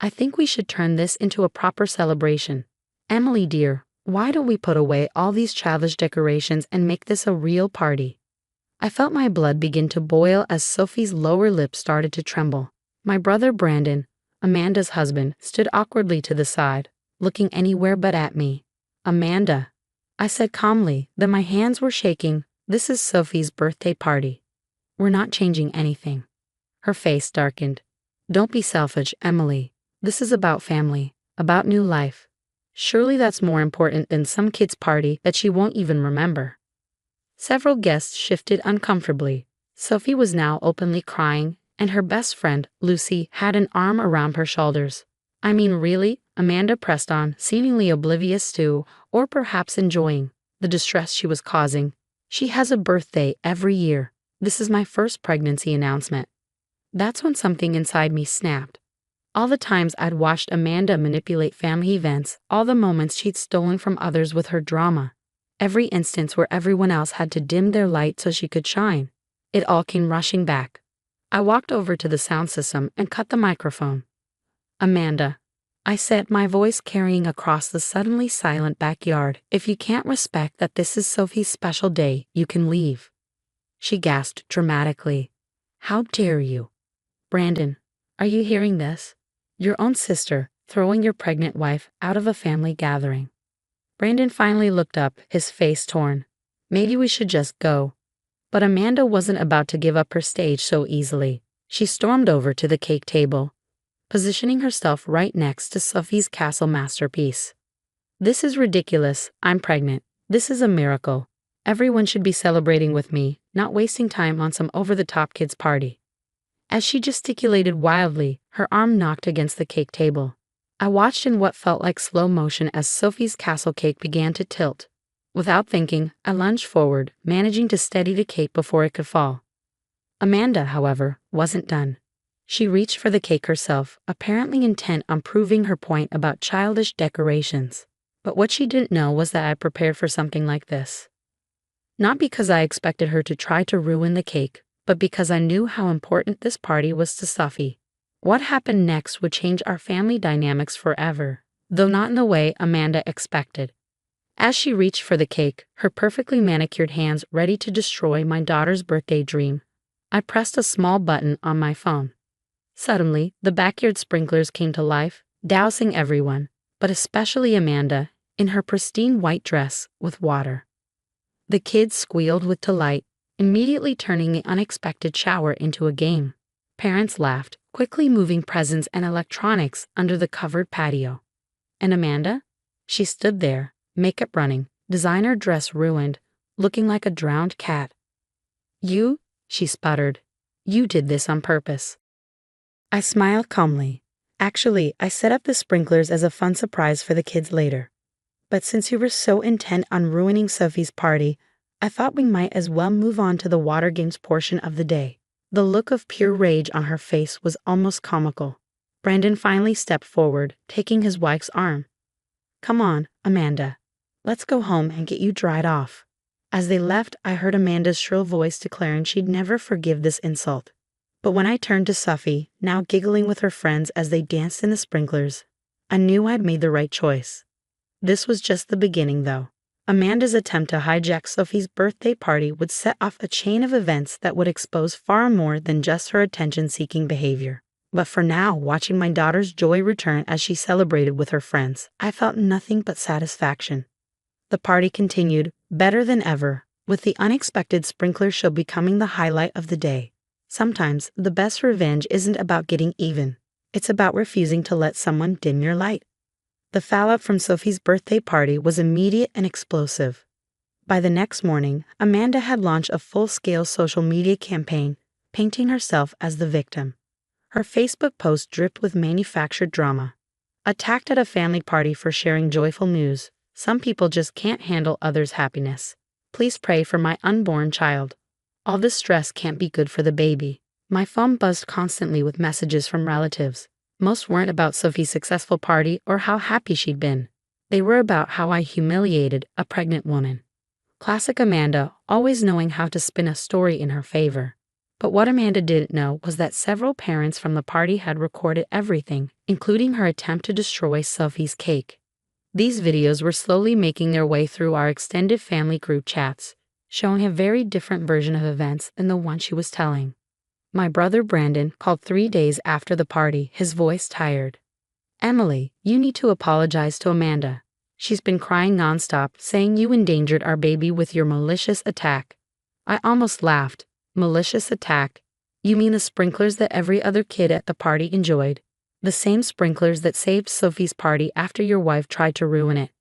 I think we should turn this into a proper celebration. Emily dear, why don't we put away all these childish decorations and make this a real party? I felt my blood begin to boil as Sophie's lower lip started to tremble. My brother Brandon, Amanda's husband, stood awkwardly to the side, looking anywhere but at me. Amanda, I said calmly, though my hands were shaking, this is Sophie's birthday party. We're not changing anything. Her face darkened. Don't be selfish, Emily. This is about family, about new life. Surely that's more important than some kid's party that she won't even remember. Several guests shifted uncomfortably. Sophie was now openly crying, and her best friend, Lucy, had an arm around her shoulders. I mean, really? Amanda pressed on, seemingly oblivious to, or perhaps enjoying, the distress she was causing. She has a birthday every year. This is my first pregnancy announcement. That's when something inside me snapped. All the times I'd watched Amanda manipulate family events, all the moments she'd stolen from others with her drama, every instance where everyone else had to dim their light so she could shine, it all came rushing back. I walked over to the sound system and cut the microphone. Amanda, I said, my voice carrying across the suddenly silent backyard, if you can't respect that this is Sophie's special day, you can leave. She gasped dramatically. How dare you? Brandon, are you hearing this? Your own sister throwing your pregnant wife out of a family gathering. Brandon finally looked up, his face torn. Maybe we should just go. But Amanda wasn't about to give up her stage so easily. She stormed over to the cake table, positioning herself right next to Sophie's castle masterpiece. This is ridiculous. I'm pregnant. This is a miracle. Everyone should be celebrating with me, not wasting time on some over-the-top kids' party. As she gesticulated wildly, her arm knocked against the cake table. I watched in what felt like slow motion as Sophie's castle cake began to tilt. Without thinking, I lunged forward, managing to steady the cake before it could fall. Amanda, however, wasn't done. She reached for the cake herself, apparently intent on proving her point about childish decorations. But what she didn't know was that I prepared for something like this. Not because I expected her to try to ruin the cake, but because I knew how important this party was to Sophie. What happened next would change our family dynamics forever, though not in the way Amanda expected. As she reached for the cake, her perfectly manicured hands ready to destroy my daughter's birthday dream, I pressed a small button on my phone. Suddenly, the backyard sprinklers came to life, dousing everyone, but especially Amanda, in her pristine white dress, with water. The kids squealed with delight, immediately turning the unexpected shower into a game. Parents laughed, quickly moving presents and electronics under the covered patio. And Amanda? She stood there, makeup running, designer dress ruined, looking like a drowned cat. You? She sputtered. You did this on purpose. I smiled calmly. Actually, I set up the sprinklers as a fun surprise for the kids later. But since you were so intent on ruining Sophie's party, I thought we might as well move on to the water games portion of the day. The look of pure rage on her face was almost comical. Brandon finally stepped forward, taking his wife's arm. Come on, Amanda. Let's go home and get you dried off. As they left, I heard Amanda's shrill voice declaring she'd never forgive this insult. But when I turned to Sophie, now giggling with her friends as they danced in the sprinklers, I knew I'd made the right choice. This was just the beginning, though. Amanda's attempt to hijack Sophie's birthday party would set off a chain of events that would expose far more than just her attention-seeking behavior. But for now, watching my daughter's joy return as she celebrated with her friends, I felt nothing but satisfaction. The party continued, better than ever, with the unexpected sprinkler show becoming the highlight of the day. Sometimes, the best revenge isn't about getting even. It's about refusing to let someone dim your light. The fallout from Sophie's birthday party was immediate and explosive. By the next morning, Amanda had launched a full-scale social media campaign, painting herself as the victim. Her Facebook post dripped with manufactured drama. Attacked at a family party for sharing joyful news. Some people just can't handle others' happiness. Please pray for my unborn child. All this stress can't be good for the baby. My phone buzzed constantly with messages from relatives. Most weren't about Sophie's successful party or how happy she'd been. They were about how I humiliated a pregnant woman. Classic Amanda, always knowing how to spin a story in her favor. But what Amanda didn't know was that several parents from the party had recorded everything, including her attempt to destroy Sophie's cake. These videos were slowly making their way through our extended family group chats, showing a very different version of events than the one she was telling. My brother Brandon called 3 days after the party, his voice tired. "Emily, you need to apologize to Amanda. She's been crying nonstop, saying you endangered our baby with your malicious attack." I almost laughed. Malicious attack? You mean the sprinklers that every other kid at the party enjoyed? The same sprinklers that saved Sophie's party after your wife tried to ruin it.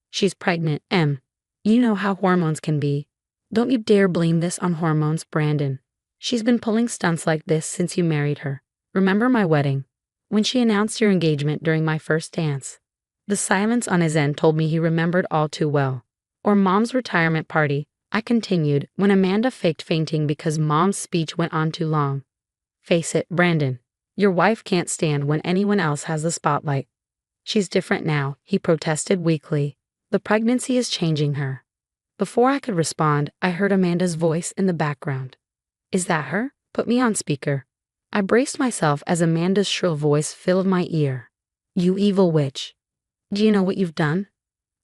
She's pregnant, Em. You know how hormones can be. Don't you dare blame this on hormones, Brandon. She's been pulling stunts like this since you married her. Remember my wedding? When she announced your engagement during my first dance. The silence on his end told me he remembered all too well. Or Mom's retirement party, I continued, when Amanda faked fainting because Mom's speech went on too long. Face it, Brandon. Your wife can't stand when anyone else has the spotlight. She's different now, he protested weakly. The pregnancy is changing her. Before I could respond, I heard Amanda's voice in the background. Is that her? Put me on speaker. I braced myself as Amanda's shrill voice filled my ear. You evil witch. Do you know what you've done?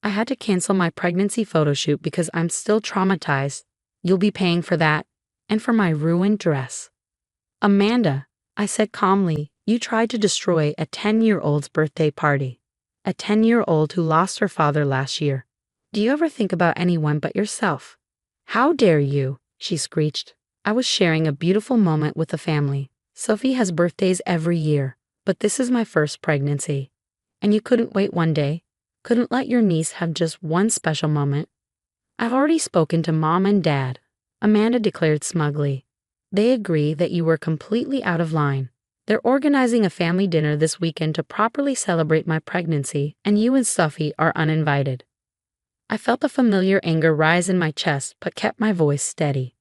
I had to cancel my pregnancy photo shoot because I'm still traumatized. You'll be paying for that. And for my ruined dress. Amanda, I said calmly, you tried to destroy a 10-year-old's birthday party. A 10-year-old who lost her father last year. Do you ever think about anyone but yourself? How dare you, she screeched. I was sharing a beautiful moment with the family. Sophie has birthdays every year, but this is my first pregnancy. And you couldn't wait one day? Couldn't let your niece have just one special moment? I've already spoken to Mom and Dad, Amanda declared smugly. They agree that you were completely out of line. They're organizing a family dinner this weekend to properly celebrate my pregnancy, and you and Sophie are uninvited. I felt the familiar anger rise in my chest, but kept my voice steady.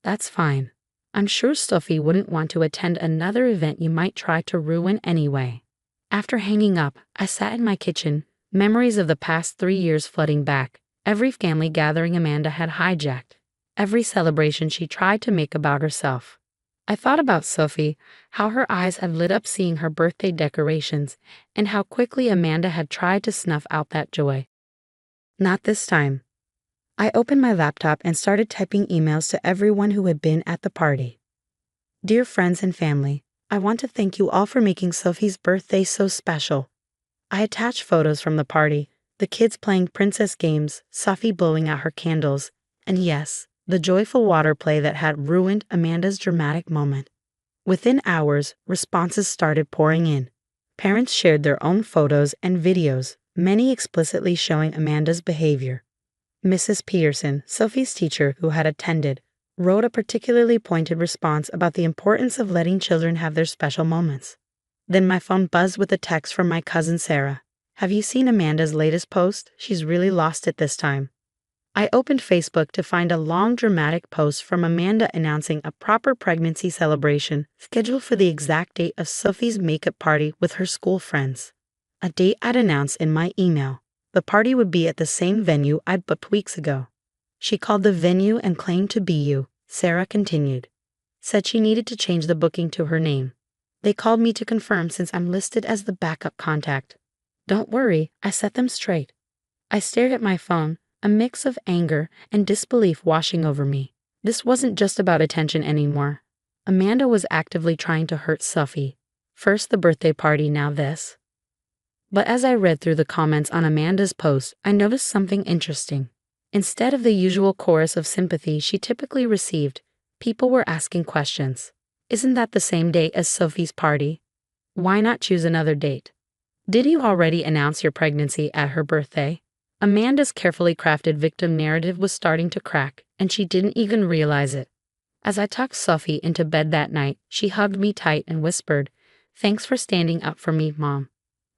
That's fine. I'm sure Sophie wouldn't want to attend another event you might try to ruin anyway. After hanging up, I sat in my kitchen, memories of the past 3 years flooding back, every family gathering Amanda had hijacked, every celebration she tried to make about herself. I thought about Sophie, how her eyes had lit up seeing her birthday decorations, and how quickly Amanda had tried to snuff out that joy. Not this time. I opened my laptop and started typing emails to everyone who had been at the party. Dear friends and family, I want to thank you all for making Sophie's birthday so special. I attached photos from the party, the kids playing princess games, Sophie blowing out her candles, and yes, the joyful water play that had ruined Amanda's dramatic moment. Within hours, responses started pouring in. Parents shared their own photos and videos, many explicitly showing Amanda's behavior. Mrs. Peterson, Sophie's teacher who had attended, wrote a particularly pointed response about the importance of letting children have their special moments. Then my phone buzzed with a text from my cousin Sarah. Have you seen Amanda's latest post? She's really lost it this time. I opened Facebook to find a long dramatic post from Amanda announcing a proper pregnancy celebration scheduled for the exact date of Sophie's makeup party with her school friends. A date I'd announced in my email. The party would be at the same venue I'd booked weeks ago. She called the venue and claimed to be you, Sarah continued. Said she needed to change the booking to her name. They called me to confirm since I'm listed as the backup contact. Don't worry, I set them straight. I stared at my phone, a mix of anger and disbelief washing over me. This wasn't just about attention anymore. Amanda was actively trying to hurt Sophie. First the birthday party, now this. But as I read through the comments on Amanda's post, I noticed something interesting. Instead of the usual chorus of sympathy she typically received, people were asking questions. Isn't that the same date as Sophie's party? Why not choose another date? Did you already announce your pregnancy at her birthday? Amanda's carefully crafted victim narrative was starting to crack, and she didn't even realize it. As I tucked Sophie into bed that night, she hugged me tight and whispered, "Thanks for standing up for me, Mom."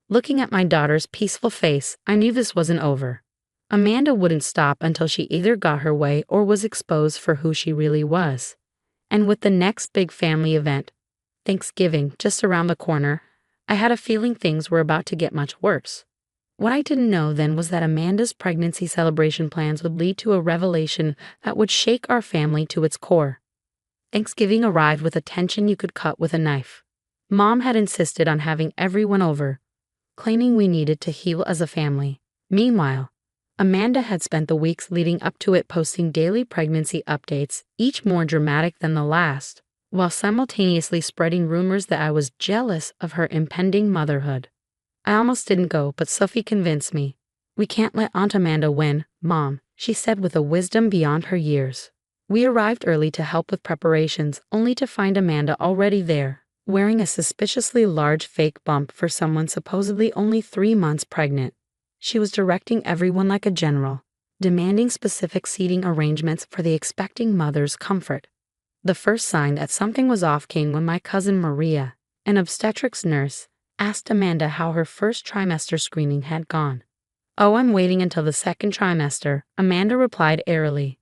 Looking at my daughter's peaceful face, I knew this wasn't over. Amanda wouldn't stop until she either got her way or was exposed for who she really was. And with the next big family event, Thanksgiving, just around the corner, I had a feeling things were about to get much worse. What I didn't know then was that Amanda's pregnancy celebration plans would lead to a revelation that would shake our family to its core. Thanksgiving arrived with a tension you could cut with a knife. Mom had insisted on having everyone over, claiming we needed to heal as a family. Meanwhile, Amanda had spent the weeks leading up to it posting daily pregnancy updates, each more dramatic than the last, while simultaneously spreading rumors that I was jealous of her impending motherhood. I almost didn't go, but Sophie convinced me. "We can't let Aunt Amanda win, Mom," she said with a wisdom beyond her years. We arrived early to help with preparations, only to find Amanda already there, wearing a suspiciously large fake bump for someone supposedly only 3 months pregnant. She was directing everyone like a general, demanding specific seating arrangements for the expecting mother's comfort. The first sign that something was off came when my cousin Maria, an obstetrics nurse, asked Amanda how her first trimester screening had gone. "Oh, I'm waiting until the second trimester," Amanda replied airily.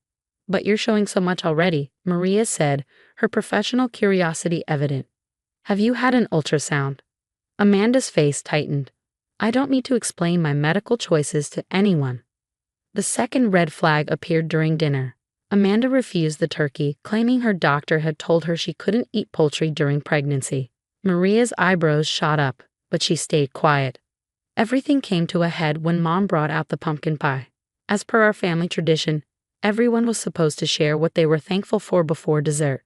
"But you're showing so much already," Maria said, her professional curiosity evident. "Have you had an ultrasound?" Amanda's face tightened. I don't need to explain my medical choices to anyone. The second red flag appeared during dinner. Amanda refused the turkey, claiming her doctor had told her she couldn't eat poultry during pregnancy. Maria's eyebrows shot up, but she stayed quiet. Everything came to a head when Mom brought out the pumpkin pie. As per our family tradition, everyone was supposed to share what they were thankful for before dessert.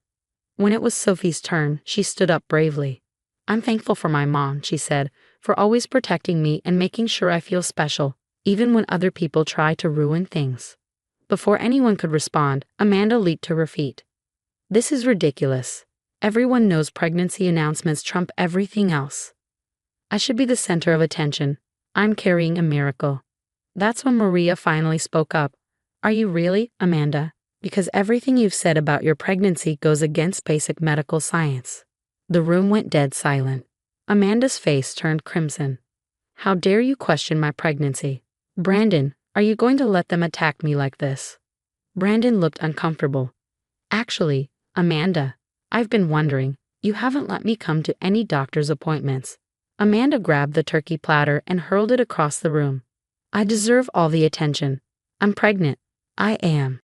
When it was Sophie's turn, she stood up bravely. "I'm thankful for my mom," she said, "for always protecting me and making sure I feel special, even when other people try to ruin things." Before anyone could respond, Amanda leaped to her feet. "This is ridiculous. Everyone knows pregnancy announcements trump everything else. I should be the center of attention. I'm carrying a miracle." That's when Maria finally spoke up. "Are you really, Amanda? Because everything you've said about your pregnancy goes against basic medical science." The room went dead silent. Amanda's face turned crimson. "How dare you question my pregnancy? Brandon, are you going to let them attack me like this?" Brandon looked uncomfortable. "Actually, Amanda, I've been wondering, you haven't let me come to any doctor's appointments." Amanda grabbed the turkey platter and hurled it across the room. "I deserve all the attention. I'm pregnant. I am."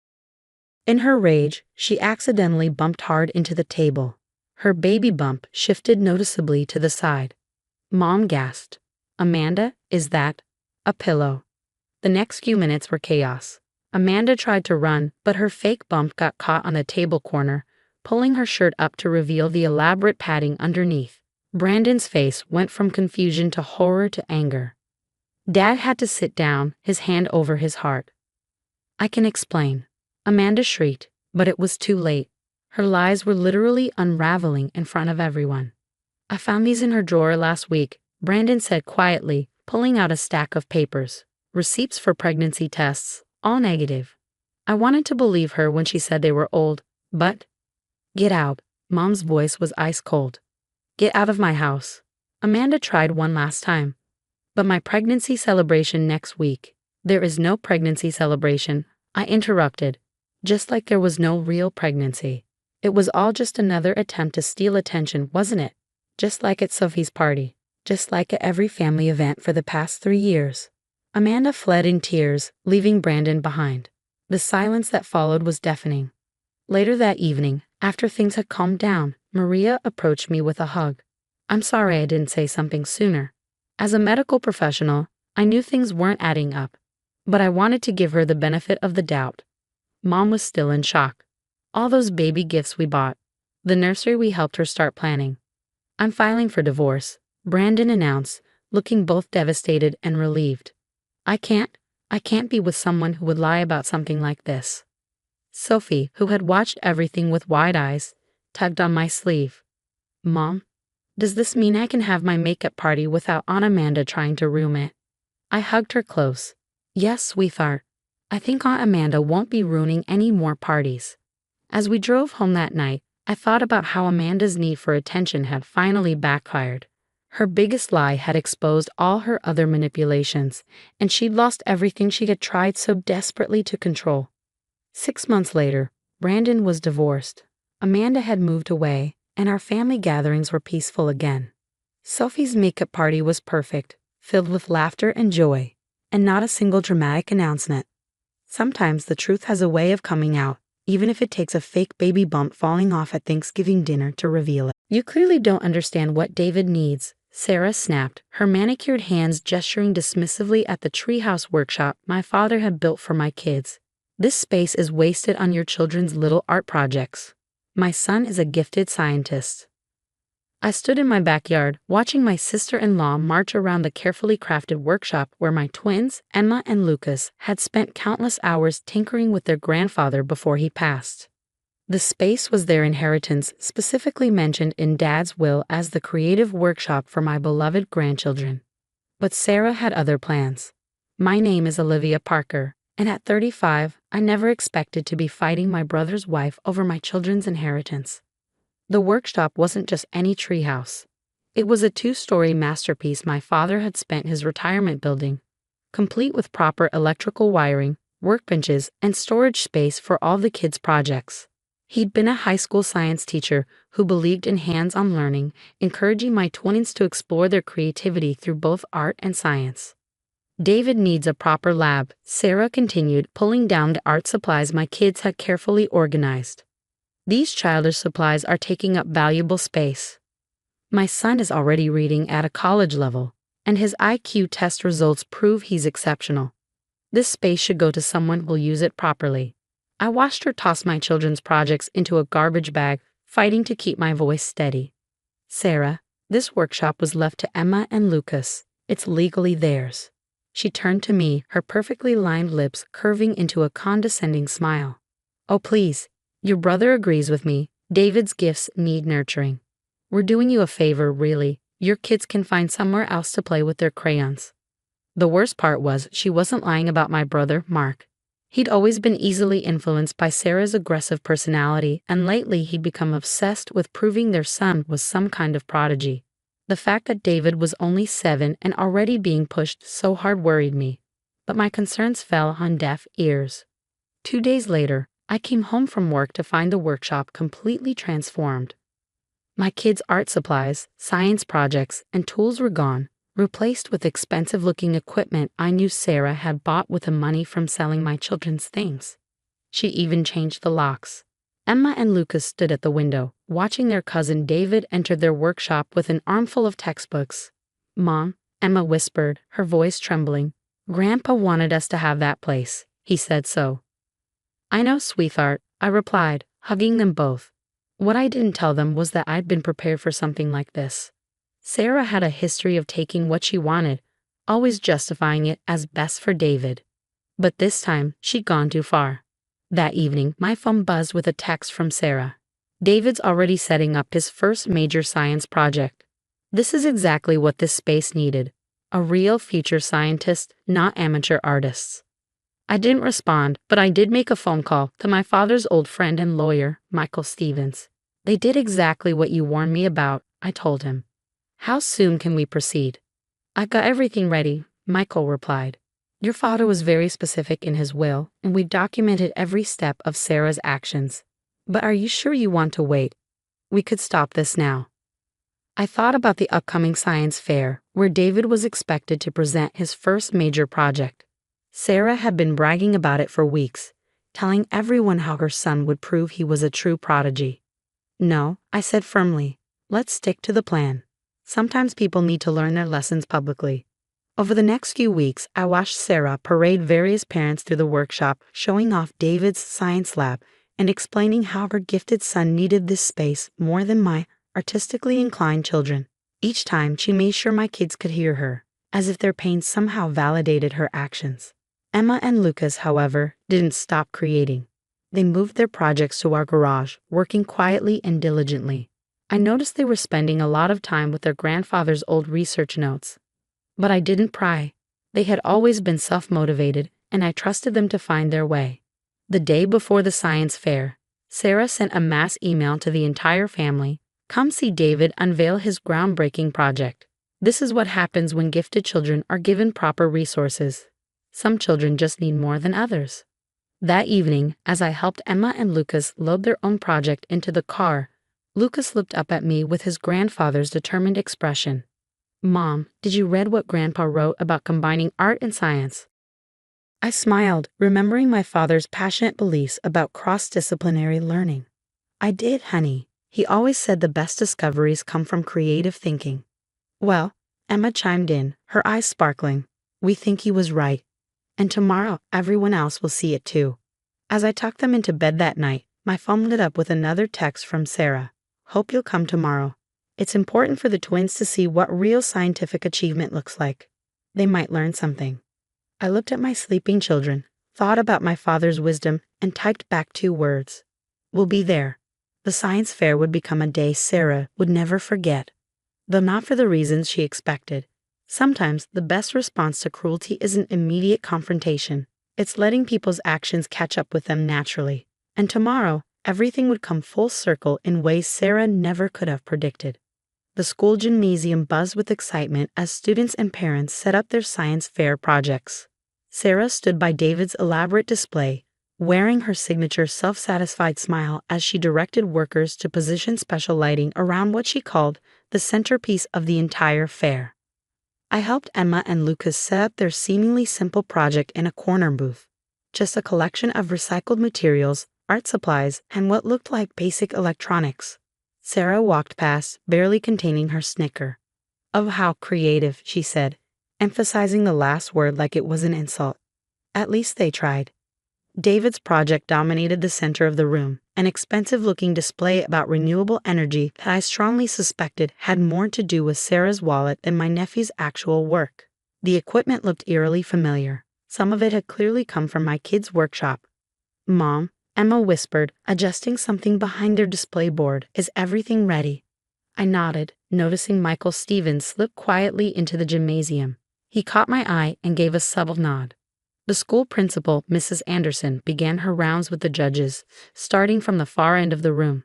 In her rage, she accidentally bumped hard into the table. Her baby bump shifted noticeably to the side. Mom gasped. "Amanda, is that a pillow?" The next few minutes were chaos. Amanda tried to run, but her fake bump got caught on the table corner, pulling her shirt up to reveal the elaborate padding underneath. Brandon's face went from confusion to horror to anger. Dad had to sit down, his hand over his heart. "I can explain," Amanda shrieked, but it was too late. Her lies were literally unraveling in front of everyone. "I found these in her drawer last week," Brandon said quietly, pulling out a stack of papers. Receipts for pregnancy tests, all negative. I wanted to believe her when she said they were old, but... "Get out." Mom's voice was ice cold. "Get out of my house." Amanda tried one last time. "But my pregnancy celebration next week." "There is no pregnancy celebration," I interrupted, just like there was no real pregnancy. It was all just another attempt to steal attention, wasn't it? Just like at Sophie's party. Just like at every family event for the past 3 years. Amanda fled in tears, leaving Brandon behind. The silence that followed was deafening. Later that evening, after things had calmed down, Maria approached me with a hug. "I'm sorry I didn't say something sooner. As a medical professional, I knew things weren't adding up, but I wanted to give her the benefit of the doubt." Mom was still in shock. All those baby gifts we bought. The nursery we helped her start planning. "I'm filing for divorce," Brandon announced, looking both devastated and relieved. I can't be with someone who would lie about something like this." Sophie, who had watched everything with wide eyes, tugged on my sleeve. "Mom, does this mean I can have my makeup party without Aunt Amanda trying to ruin it?" I hugged her close. "Yes, sweetheart. I think Aunt Amanda won't be ruining any more parties." As we drove home that night, I thought about how Amanda's need for attention had finally backfired. Her biggest lie had exposed all her other manipulations, and she'd lost everything she had tried so desperately to control. 6 months later, Brandon was divorced. Amanda had moved away, and our family gatherings were peaceful again. Sophie's makeup party was perfect, filled with laughter and joy, and not a single dramatic announcement. Sometimes the truth has a way of coming out, even if it takes a fake baby bump falling off at Thanksgiving dinner to reveal it. "You clearly don't understand what David needs," Sarah snapped, her manicured hands gesturing dismissively at the treehouse workshop my father had built for my kids. "This space is wasted on your children's little art projects. My son is a gifted scientist." I stood in my backyard, watching my sister-in-law march around the carefully crafted workshop where my twins, Emma and Lucas, had spent countless hours tinkering with their grandfather before he passed. The space was their inheritance, specifically mentioned in Dad's will as the creative workshop for my beloved grandchildren. But Sarah had other plans. My name is Olivia Parker, and at 35, I never expected to be fighting my brother's wife over my children's inheritance. The workshop wasn't just any treehouse. It was a 2-story masterpiece my father had spent his retirement building, complete with proper electrical wiring, workbenches, and storage space for all the kids' projects. He'd been a high school science teacher who believed in hands-on learning, encouraging my twins to explore their creativity through both art and science. "David needs a proper lab," Sarah continued, pulling down the art supplies my kids had carefully organized. "These childish supplies are taking up valuable space. My son is already reading at a college level, and his IQ test results prove he's exceptional. This space should go to someone who'll use it properly." I watched her toss my children's projects into a garbage bag, fighting to keep my voice steady. "Sarah, this workshop was left to Emma and Lucas. It's legally theirs." She turned to me, her perfectly lined lips curving into a condescending smile. "Oh please, your brother agrees with me. David's gifts need nurturing. We're doing you a favor, really. Your kids can find somewhere else to play with their crayons." The worst part was she wasn't lying about my brother, Mark. He'd always been easily influenced by Sarah's aggressive personality, and lately he'd become obsessed with proving their son was some kind of prodigy. The fact that David was only 7 and already being pushed so hard worried me, but my concerns fell on deaf ears. 2 days later, I came home from work to find the workshop completely transformed. My kids' art supplies, science projects, and tools were gone, replaced with expensive-looking equipment I knew Sarah had bought with the money from selling my children's things. She even changed the locks. Emma and Lucas stood at the window, watching their cousin David enter their workshop with an armful of textbooks. "Mom," Emma whispered, her voice trembling, "Grandpa wanted us to have that place. He said so." "I know, sweetheart," I replied, hugging them both. What I didn't tell them was that I'd been prepared for something like this. Sarah had a history of taking what she wanted, always justifying it as best for David. But this time, she'd gone too far. That evening, my phone buzzed with a text from Sarah. "David's already setting up his first major science project. This is exactly what this space needed. A real future scientist, not amateur artists." I didn't respond, but I did make a phone call to my father's old friend and lawyer, Michael Stevens. "They did exactly what you warned me about," I told him. "How soon can we proceed?" "I've got everything ready," Michael replied. "Your father was very specific in his will, and we've documented every step of Sarah's actions. But are you sure you want to wait? We could stop this now." I thought about the upcoming science fair, where David was expected to present his first major project. Sarah had been bragging about it for weeks, telling everyone how her son would prove he was a true prodigy. "No," I said firmly, "let's stick to the plan. Sometimes people need to learn their lessons publicly." Over the next few weeks, I watched Sarah parade various parents through the workshop, showing off David's science lab and explaining how her gifted son needed this space more than my artistically inclined children. Each time, she made sure my kids could hear her, as if their pain somehow validated her actions. Emma and Lucas, however, didn't stop creating. They moved their projects to our garage, working quietly and diligently. I noticed they were spending a lot of time with their grandfather's old research notes. But I didn't pry. They had always been self-motivated, and I trusted them to find their way. The day before the science fair, Sarah sent a mass email to the entire family. "Come see David unveil his groundbreaking project. This is what happens when gifted children are given proper resources. Some children just need more than others." That evening, as I helped Emma and Lucas load their own project into the car, Lucas looked up at me with his grandfather's determined expression. "Mom, did you read what Grandpa wrote about combining art and science?" I smiled, remembering my father's passionate beliefs about cross-disciplinary learning. "I did, honey. He always said the best discoveries come from creative thinking." "Well," Emma chimed in, her eyes sparkling, "we think he was right. And tomorrow, everyone else will see it too." As I tucked them into bed that night, my phone lit up with another text from Sarah. "Hope you'll come tomorrow. It's important for the twins to see what real scientific achievement looks like. They might learn something." I looked at my sleeping children, thought about my father's wisdom, and typed back 2 words. "We'll be there." The science fair would become a day Sarah would never forget, though not for the reasons she expected. Sometimes the best response to cruelty isn't immediate confrontation. It's letting people's actions catch up with them naturally. And tomorrow, everything would come full circle in ways Sarah never could have predicted. The school gymnasium buzzed with excitement as students and parents set up their science fair projects. Sarah stood by David's elaborate display, wearing her signature self-satisfied smile as she directed workers to position special lighting around what she called the centerpiece of the entire fair. I helped Emma and Lucas set up their seemingly simple project in a corner booth. Just a collection of recycled materials, art supplies, and what looked like basic electronics. Sarah walked past, barely containing her snicker. "Oh, how creative," she said, emphasizing the last word like it was an insult. "At least they tried." David's project dominated the center of the room, an expensive-looking display about renewable energy that I strongly suspected had more to do with Sarah's wallet than my nephew's actual work. The equipment looked eerily familiar. Some of it had clearly come from my kids' workshop. "Mom," Emma whispered, adjusting something behind their display board, "is everything ready?" I nodded, noticing Michael Stevens slip quietly into the gymnasium. He caught my eye and gave a subtle nod. The school principal, Mrs. Anderson, began her rounds with the judges, starting from the far end of the room.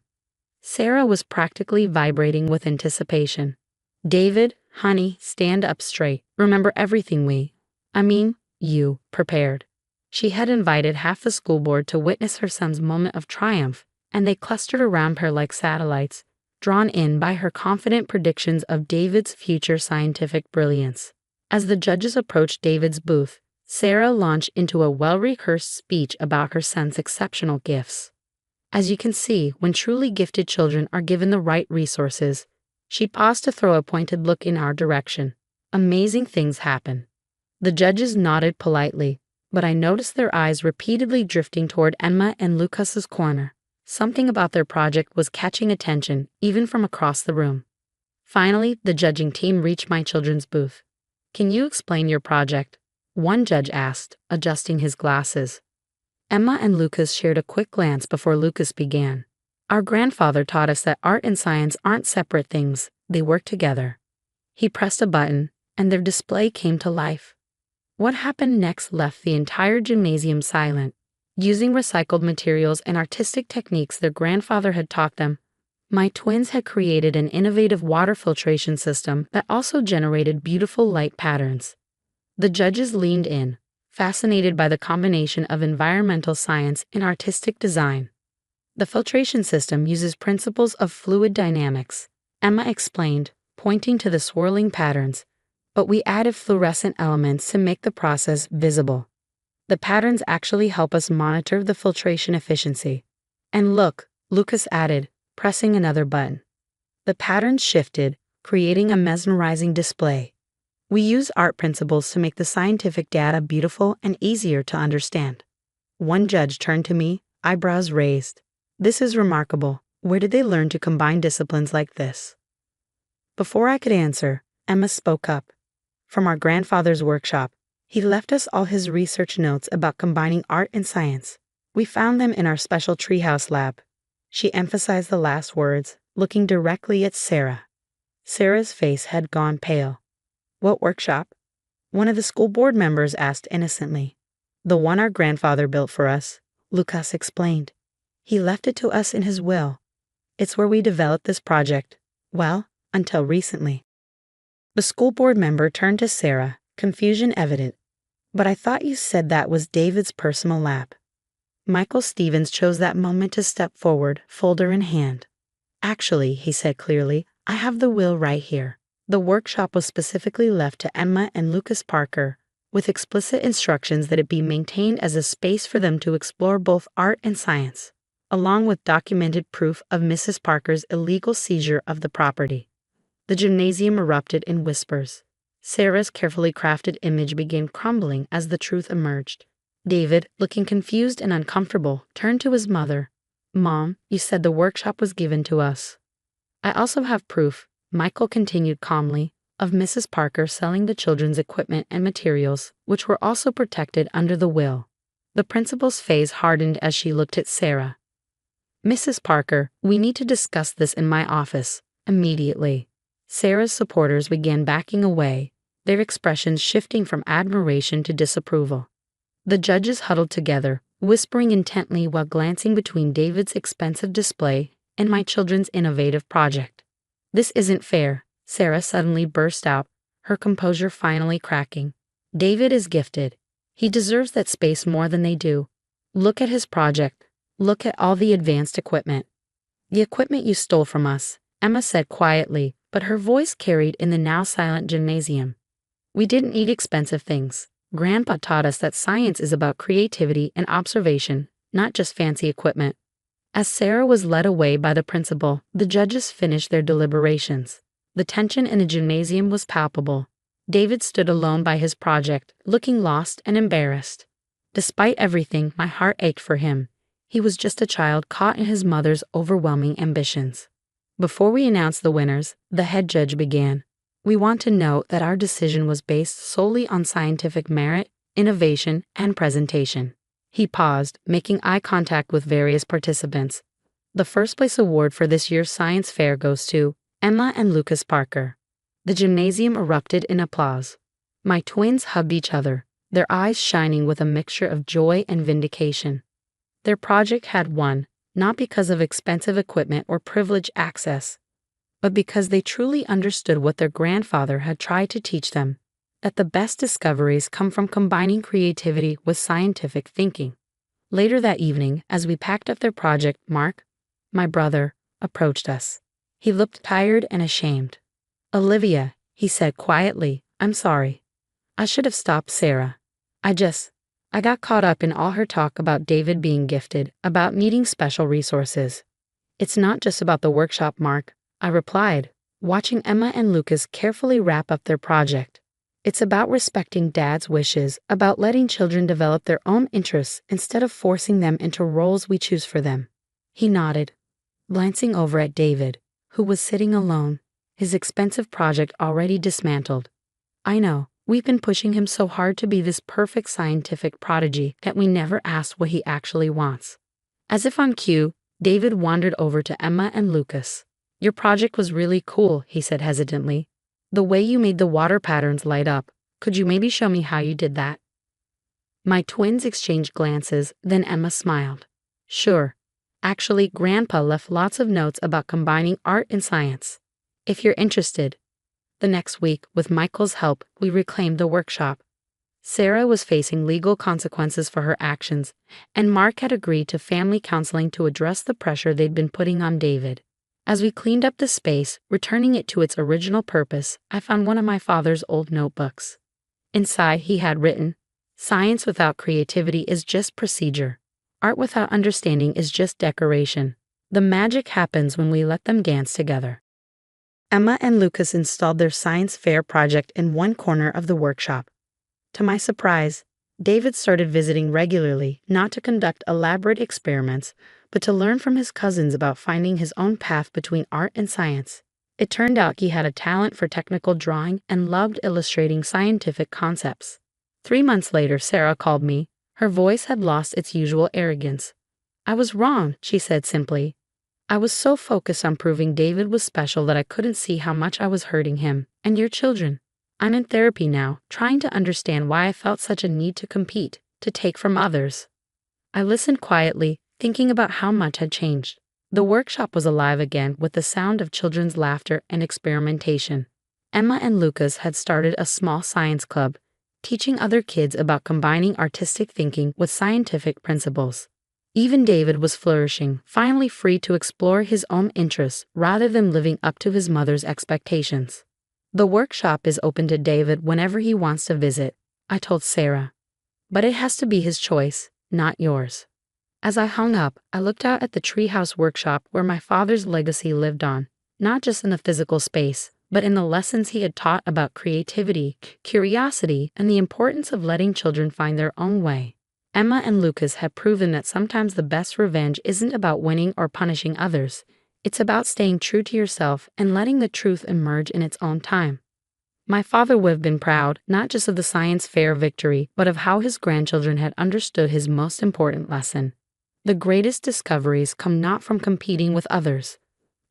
Sarah was practically vibrating with anticipation. "David, honey, stand up straight. Remember everything you prepared." She had invited half the school board to witness her son's moment of triumph, and they clustered around her like satellites, drawn in by her confident predictions of David's future scientific brilliance. As the judges approached David's booth, Sarah launched into a well-rehearsed speech about her son's exceptional gifts. As you can see, when truly gifted children are given the right resources, she paused to throw a pointed look in our direction. Amazing things happen. The judges nodded politely, but I noticed their eyes repeatedly drifting toward Emma and Lucas's corner. Something about their project was catching attention, even from across the room. Finally, the judging team reached my children's booth. "Can you explain your project?" one judge asked, adjusting his glasses. Emma and Lucas shared a quick glance before Lucas began. "Our grandfather taught us that art and science aren't separate things, they work together." He pressed a button, and their display came to life. What happened next left the entire gymnasium silent. Using recycled materials and artistic techniques their grandfather had taught them, my twins had created an innovative water filtration system that also generated beautiful light patterns. The judges leaned in, fascinated by the combination of environmental science and artistic design. "The filtration system uses principles of fluid dynamics," Emma explained, pointing to the swirling patterns, "but we added fluorescent elements to make the process visible. The patterns actually help us monitor the filtration efficiency. And look," Lucas added, pressing another button. The patterns shifted, creating a mesmerizing display. "We use art principles to make the scientific data beautiful and easier to understand." One judge turned to me, eyebrows raised. "This is remarkable. Where did they learn to combine disciplines like this?" Before I could answer, Emma spoke up. "From our grandfather's workshop. He left us all his research notes about combining art and science. We found them in our special treehouse lab." She emphasized the last words, looking directly at Sarah. Sarah's face had gone pale. "What workshop?" one of the school board members asked innocently. "The one our grandfather built for us," Lucas explained. "He left it to us in his will. It's where we developed this project. Well, until recently." The school board member turned to Sarah, confusion evident. "But I thought you said that was David's personal lab." Michael Stevens chose that moment to step forward, folder in hand. "Actually," he said clearly, "I have the will right here. The workshop was specifically left to Emma and Lucas Parker, with explicit instructions that it be maintained as a space for them to explore both art and science, along with documented proof of Mrs. Parker's illegal seizure of the property. The gymnasium erupted in whispers. Sarah's carefully crafted image began crumbling as the truth emerged. David, looking confused and uncomfortable, turned to his mother. "Mom, you said the workshop was given to us." "I also have proof," Michael continued calmly, "of Mrs. Parker selling the children's equipment and materials, which were also protected under the will." The principal's face hardened as she looked at Sarah. "Mrs. Parker, we need to discuss this in my office, immediately." Sarah's supporters began backing away, their expressions shifting from admiration to disapproval. The judges huddled together, whispering intently while glancing between David's expensive display and my children's innovative project. "This isn't fair," Sarah suddenly burst out, her composure finally cracking. "David is gifted. He deserves that space more than they do. Look at his project. Look at all the advanced equipment." "The equipment you stole from us," Emma said quietly, but her voice carried in the now silent gymnasium. "We didn't need expensive things. Grandpa taught us that science is about creativity and observation, not just fancy equipment." As Sarah was led away by the principal, the judges finished their deliberations. The tension in the gymnasium was palpable. David stood alone by his project, looking lost and embarrassed. Despite everything, my heart ached for him. He was just a child caught in his mother's overwhelming ambitions. "Before we announce the winners," the head judge began, "we want to note that our decision was based solely on scientific merit, innovation, and presentation." He paused, making eye contact with various participants. "The first place award for this year's science fair goes to Emma and Lucas Parker." The gymnasium erupted in applause. My twins hugged each other, their eyes shining with a mixture of joy and vindication. Their project had won, not because of expensive equipment or privileged access, but because they truly understood what their grandfather had tried to teach them, that the best discoveries come from combining creativity with scientific thinking. Later that evening, as we packed up their project, Mark, my brother, approached us. He looked tired and ashamed. "Olivia," he said quietly, "I'm sorry. I should have stopped Sarah. I got caught up in all her talk about David being gifted, about needing special resources." "It's not just about the workshop, Mark," I replied, watching Emma and Lucas carefully wrap up their project. "It's about respecting Dad's wishes, about letting children develop their own interests instead of forcing them into roles we choose for them." He nodded, glancing over at David, who was sitting alone, his expensive project already dismantled. "I know, we've been pushing him so hard to be this perfect scientific prodigy that we never asked what he actually wants." As if on cue, David wandered over to Emma and Lucas. "Your project was really cool," he said hesitantly. "The way you made the water patterns light up. Could you maybe show me how you did that?" My twins exchanged glances, then Emma smiled. "Sure. Actually, Grandpa left lots of notes about combining art and science. If you're interested." The next week, with Michael's help, we reclaimed the workshop. Sarah was facing legal consequences for her actions, and Mark had agreed to family counseling to address the pressure they'd been putting on David. As we cleaned up the space, returning it to its original purpose, I found one of my father's old notebooks. Inside, he had written, "Science without creativity is just procedure. Art without understanding is just decoration. The magic happens when we let them dance together." Emma and Lucas installed their science fair project in one corner of the workshop. To my surprise, David started visiting regularly, not to conduct elaborate experiments, but to learn from his cousins about finding his own path between art and science. It turned out he had a talent for technical drawing and loved illustrating scientific concepts. 3 months later, Sarah called me. Her voice had lost its usual arrogance. "I was wrong," she said simply. "I was so focused on proving David was special that I couldn't see how much I was hurting him and your children. I'm in therapy now, trying to understand why I felt such a need to compete, to take from others." I listened quietly, thinking about how much had changed. The workshop was alive again with the sound of children's laughter and experimentation. Emma and Lucas had started a small science club, teaching other kids about combining artistic thinking with scientific principles. Even David was flourishing, finally free to explore his own interests rather than living up to his mother's expectations. The workshop is open to David whenever he wants to visit, I told Sarah. But it has to be his choice, not yours. As I hung up, I looked out at the treehouse workshop where my father's legacy lived on, not just in the physical space, but in the lessons he had taught about creativity, curiosity, and the importance of letting children find their own way. Emma and Lucas had proven that sometimes the best revenge isn't about winning or punishing others. It's about staying true to yourself and letting the truth emerge in its own time. My father would have been proud, not just of the science fair victory, but of how his grandchildren had understood his most important lesson. The greatest discoveries come not from competing with others,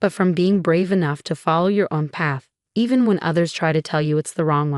but from being brave enough to follow your own path, even when others try to tell you it's the wrong one.